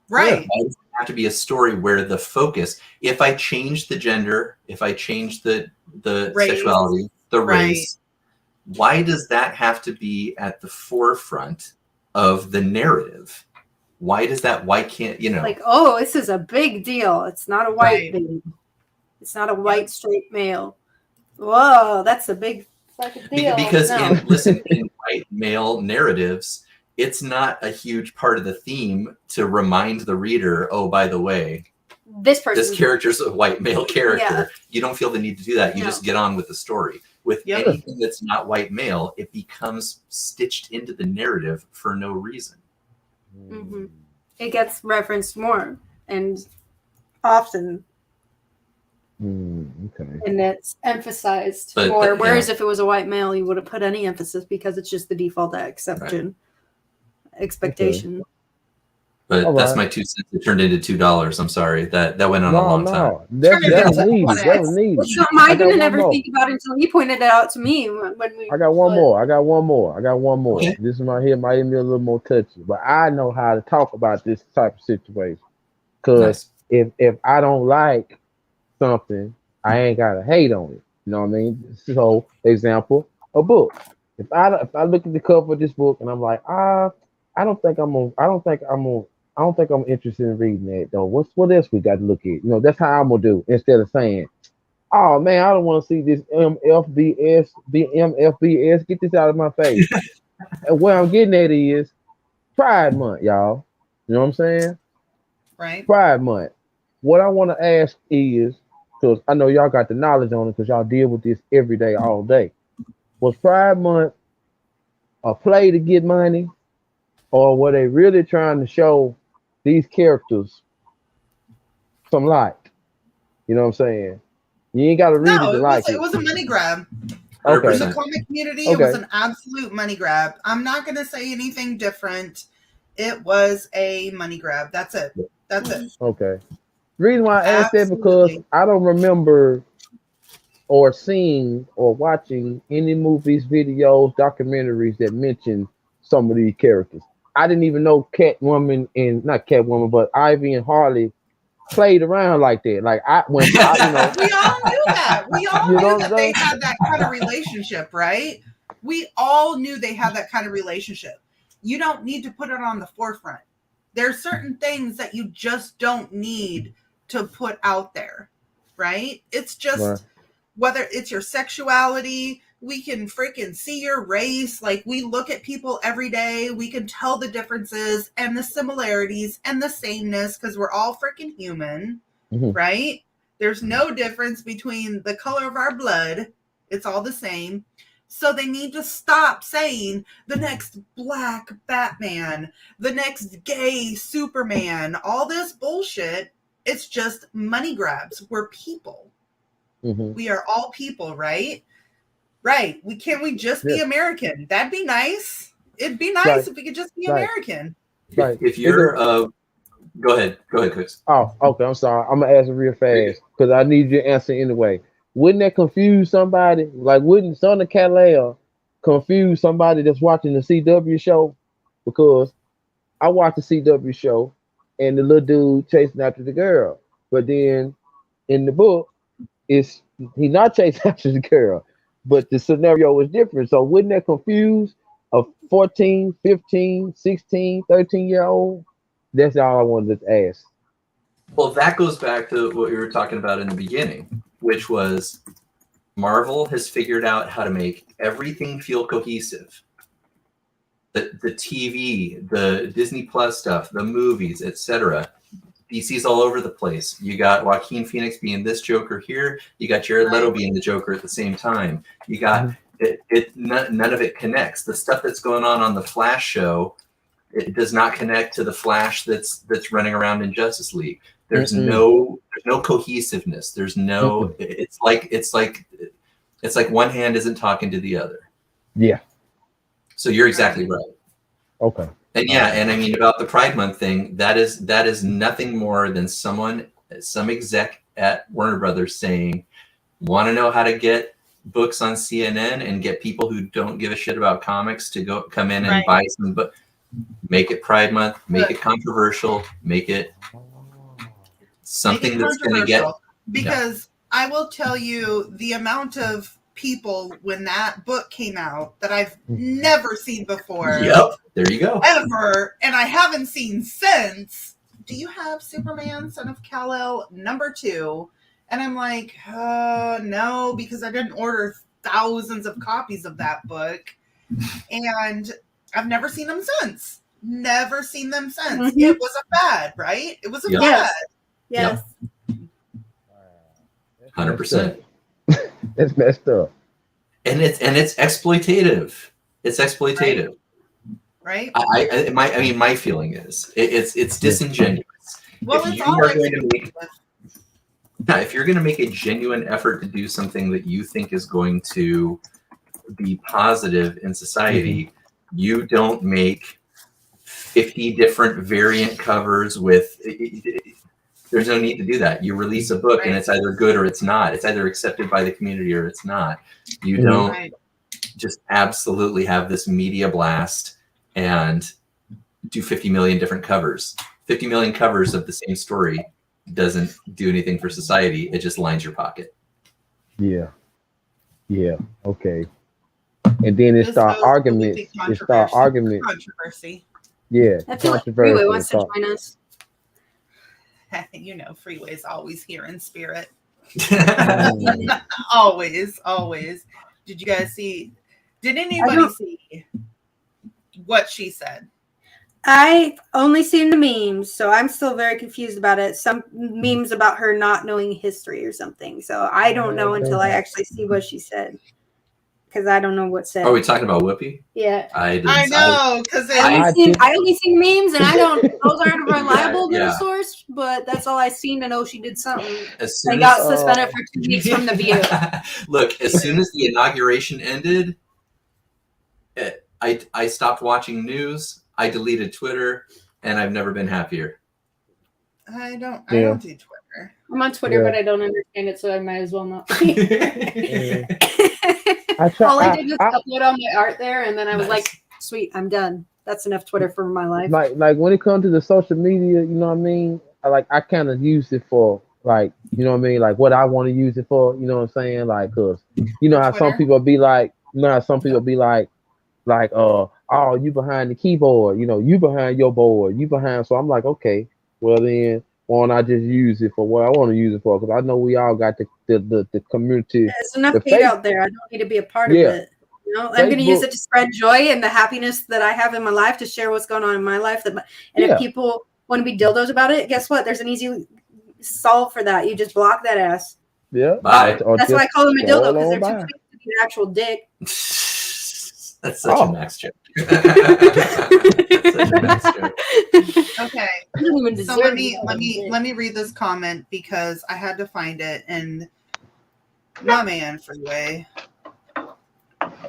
Right. Why does it have to be a story where the focus, if I change the gender, if I change the Race. sexuality, the Right. race, why does that have to be at the forefront of the narrative? Why can't, you know? Like, oh, this is a big deal. It's not a white Right. baby. It's not a white straight male. Whoa, that's a big fucking deal. Because No. in white male narratives, it's not a huge part of the theme to remind the reader, oh, by the way, this person, this character's a white male character. Yeah. You don't feel the need to do that. You No. just get on with the story. With Yep. anything that's not white male, it becomes stitched into the narrative for no reason. Mhm. It gets referenced more and often, Okay. and it's emphasized But- more. but, Whereas yeah. if it was a white male, you wouldn't put any emphasis because it's just the default expectation. But All that's right. my 2 cents. It turned into $2. I'm sorry. That went on a long time. No, that was needed. That was needed. It's something I I got didn't one ever more. think about until you pointed it out to me when we. I got one more. I got one more. Okay. This might be a little more touchy, but I know how to talk about this type of situation. Because Nice. if I don't like something, I ain't gotta hate on it. You know what I mean? So, example, a book. If I look at the cover of this book and I'm like, I don't think I'm interested in reading that though. What else we got to look at? You know, that's how I'm gonna do instead of saying, oh man, I don't want to see this MFBS, get this out of my face. And where I'm getting at is Pride Month, y'all. You know what I'm saying? Right. Pride Month. What I want to ask is, because I know y'all got the knowledge on it, because y'all deal with this every day, all day. Was Pride Month a play to get money, or were they really trying to show these characters some light? You know what I'm saying? You ain't got to read it No, to it like was, it. it was a money grab. Okay. For 100%. the comic community, it was Okay. an absolute money grab. I'm not going to say anything different. It was a money grab. That's it. That's it. Okay. Reason why I asked that because Absolutely. I don't remember or seeing or watching any movies, videos, documentaries that mention some of these characters. I didn't even know not Catwoman, but Ivy and Harley played around like that. Like We all knew that. We all You know knew what that I'm they saying? had that kind of relationship, right? We all knew they had that kind of relationship. You don't need to put it on the forefront. There's certain things that you just don't need to put out there, right? It's just Right. whether it's your sexuality, we can freaking see your race. Like, we look at people every day. We can tell the differences and the similarities and the sameness because we're all freaking human, Mhm. right? There's no difference between the color of our blood. It's all the same. So they need to stop saying the next black Batman, the next gay Superman, all this bullshit. It's just money grabs. We're people. Mhm. We are all people, right? Right. We just be Yeah. American? That'd be nice. It'd be nice Right. if we could just be Right. American. Right. If you're go ahead, Cookz. Oh, okay. I'm sorry. I'm gonna ask it real fast because I need your answer anyway. Wouldn't that confuse somebody? Like, wouldn't Son of Kal-El confuse somebody that's watching the CW show? Because I watch the CW show and the little dude chasing after the girl, but then in the book, he's not chasing after the girl, but the scenario is different. So wouldn't that confuse a 14, 15, 16, 13-year-old? That's all I wanted to ask. Well, that goes back to what we were talking about in the beginning, which was Marvel has figured out how to make everything feel cohesive. The TV, the Disney Plus stuff, the movies, etc. DC's all over the place. You got Joaquin Phoenix being this Joker here. You got Jared Leto being the Joker at the same time. You got none of it connects. The stuff that's going on the Flash show, it does not connect to the Flash that's running around in Justice League. There's no cohesiveness. There's no. It's like one hand isn't talking to the other. Yeah. So you're exactly right. Okay. And yeah, and I mean about the Pride Month thing, that is nothing more than some exec at Warner Brothers saying, want to know how to get books on CNN and get people who don't give a shit about comics to come in and Right. buy some book. Make it Pride Month, make it controversial, make it something Make it that's going to get. controversial. Because I will tell you the amount of people when that book came out that I've never seen before. Yep, there you go. Ever, and I haven't seen since. Do you have Superman, Son of Kal-El, #2? And I'm like, no, because I didn't order thousands of copies of that book. And I've never seen them since. Never seen them since. Mhm. It was a fad, right? It was a Yep. fad. Yes. 100%. It's messed up. And it's exploitative. It's exploitative. Right? My feeling is it's disingenuous. Well, If it's you all are going to make exploitative. Now, if you're going to make a genuine effort to do something that you think is going to be positive in society, you don't make 50 different variant covers with. There's no need to do that. You release a book and it's either good or it's not. It's either accepted by the community or it's not. You don't just absolutely have this media blast and do 50 million different covers. 50 million covers of the same story doesn't do anything for society. It just lines your pocket. Yeah. Okay. And then it This start goes arguments. to It start arguments. Controversy. Yeah. I feel like Freeway Controversy. wants to join us. You know, Freeway's always here in spirit. Mm. Always. Did you guys see? Did anybody see what she said? I only seen the memes, so I'm still very confused about it. Some memes about her not knowing history or something. So I don't know until I actually see what she said. Because I don't know what said. Are we talking about Whoopi? Yeah. I know, because I only seen memes, and I don't. Those aren't a reliable Yeah. news source, but that's all I seen to know she did something. As soon I got as, suspended for 2 weeks from the View. Look, as soon as the inauguration ended, I stopped watching news. I deleted Twitter, and I've never been happier. I don't do Twitter. I'm on Twitter, but I don't understand it, so I might as well not. All I did was upload all my art there, and then I was like, "Sweet, I'm done. That's enough Twitter for my life." Like when it comes to the social media, you know what I mean? I kind of use it for like, you know what I mean? Like what I want to use it for, you know what I'm saying? Like, cause you know how some people be like, oh, you behind the keyboard, you know, you behind your board, you behind. So I'm like, okay, well then, why don't I just use it for what I want to use it for? Because I know we all got the community. There's enough hate out there. I don't need to be a part of it. You know, I'm going to use it to spread joy and the happiness that I have in my life, to share what's going on in my life. If people want to be dildos about it, guess what? There's an easy solve for that. You just block that ass. Yeah. Bye. That's why I call them a dildo, because they're too big to be an actual dick. That's such a Max joke. That's such a Max joke. Okay. So let me read this comment because I had to find it, and my man Freeway,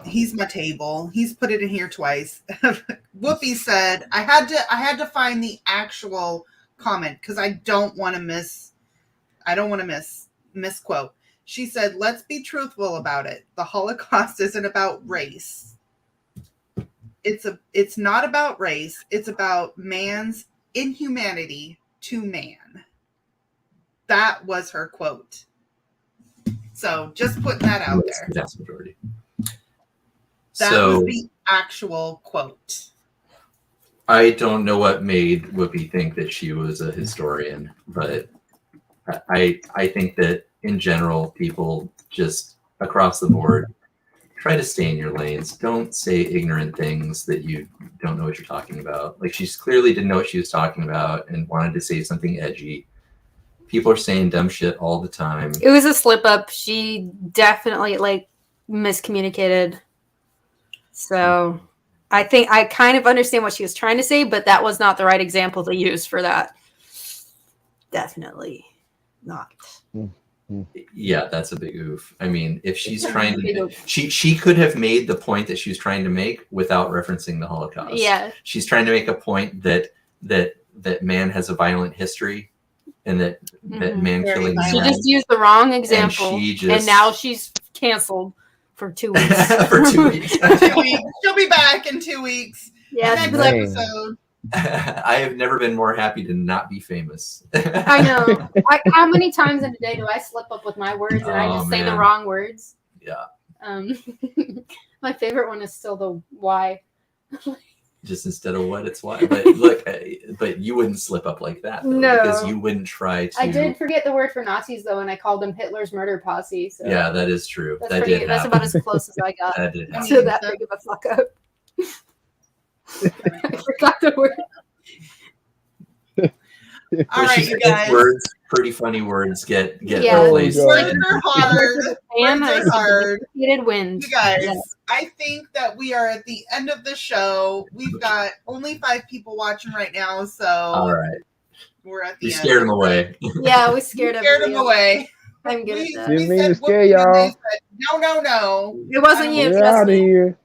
he's my table. He's put it in here twice. Whoopi said, I had to find the actual comment because I don't want to misquote. She said, "Let's be truthful about it. The Holocaust isn't about race. It's not about race. It's about man's inhumanity to man." That was her quote. So just putting that out there. The vast majority. That was the actual quote. I don't know what made Whoopi think that she was a historian, but I think that in general, people just across the board try to stay in your lanes. Don't say ignorant things that you don't know what you're talking about. Like, she clearly didn't know what she was talking about and wanted to say something edgy. People are saying dumb shit all the time. It was a slip up. She definitely miscommunicated. So I think I kind of understand what she was trying to say, but that was not the right example to use for that. Definitely not. Yeah, that's a big oof. I mean, if she's trying to, she could have made the point that she was trying to make without referencing the Holocaust. Yeah, she's trying to make a point that man has a violent history, and that man killing. She just used the wrong example, and now she's canceled for 2 weeks. For 2 weeks. 2 weeks. She'll be back in 2 weeks. Yeah, Next she'll be like, Man. episode. I have never been more happy to not be famous. I know. How many times in a day do I slip up with my words and I Oh, just say the man. wrong words? Yeah. My favorite one is still the why. Just instead of what, it's why. But look, but you wouldn't slip up like that, though, No. because you wouldn't try to. I did forget the word for Nazis though, and I called them Hitler's murder posse. So Yeah, that is true. that's That pretty. did That's happen. about as close as I got That did happen. to that big of a fuck up. I forgot the word. All right, you guys. Words, pretty funny words get Yeah. replaced. Oh, Words God. are hard. Damn, Words I are said hard. dedicated wind. You guys, Yeah. I think that we are at the end of the show. We've got only 5 people watching right now, so All right. we're at the You end. scared them away. Yeah, we scared We scared everybody them else. away. I'm good We at that. Didn't mean to said scare whoopee, and y'all. they said, no. It wasn't you, We're trust out of me. here.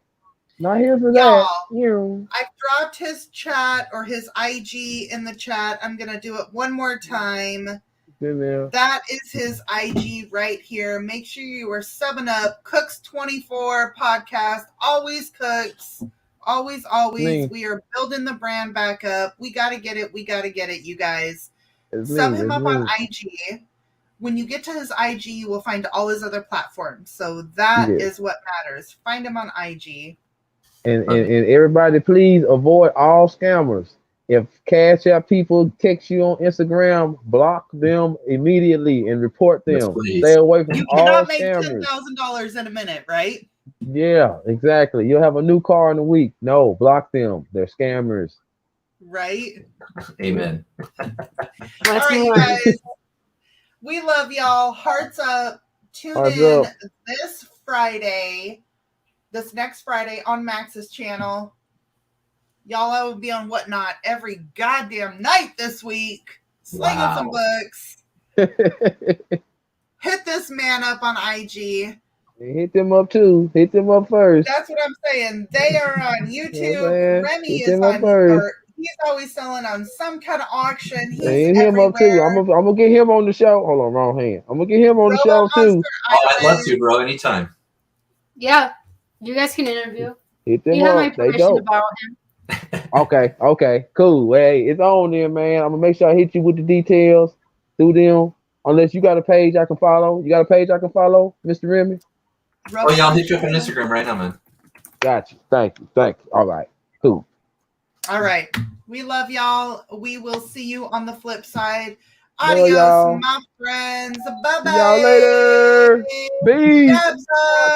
Not here for Y'all. that. You. I've dropped his chat or his IG in the chat. I'm going to do it one more time. In there. That is his IG right here. Make sure you are subbing up. Cookz24 podcast. Always Cookz. Always. Me. We are building the brand back up. We got to get it. You guys. It's Sub me. him It's up me. on IG. When you get to his IG, you will find all his other platforms. So that Yeah. is what matters. Find him on IG. And everybody, please avoid all scammers. If Cash App people text you on Instagram, block them immediately and report Yes, them. please. Stay away from You all cannot make scammers. $10,000 in a minute, right? Yeah, exactly. You'll have a new car in a week. No, block them. They're scammers. Right? Amen. All Let's right, you move on. guys. We love y'all. Hearts up. Tune Hearts in up. this next Friday on Max's channel. Y'all, I will be on Whatnot every goddamn night this week. Slinging Wow. some books. Hit this man up on IG. Hit them up too. Hit them up first. That's what I'm saying. They are on You know what I'm YouTube. saying? Remy Hit is them up on, first. or he's always selling on some kind of auction. He's Hit him up too. everywhere. I'm gonna get him on the show. Hold on, wrong hand. I'm gonna get him on the show Robo too. Monster Oh, I'd love Island. to, bro. Anytime. Yeah, you guys can interview. Hit them You have my up. They permission to dope. borrow him. Okay, cool. Hey, it's on there, man. I'm gonna make sure I hit you with the details through them. Unless you got a page I can follow. You got a page I can follow, Mr. Remy? Robo Oh, yeah, I'll hit you up Monster on Instagram right now, man. Got you. Thank you. All right. Cool. All right. We love y'all. We will see you on the flip side. Love Adios, y'all. my friends. Bye-bye. See y'all later. Peace. Dabs up.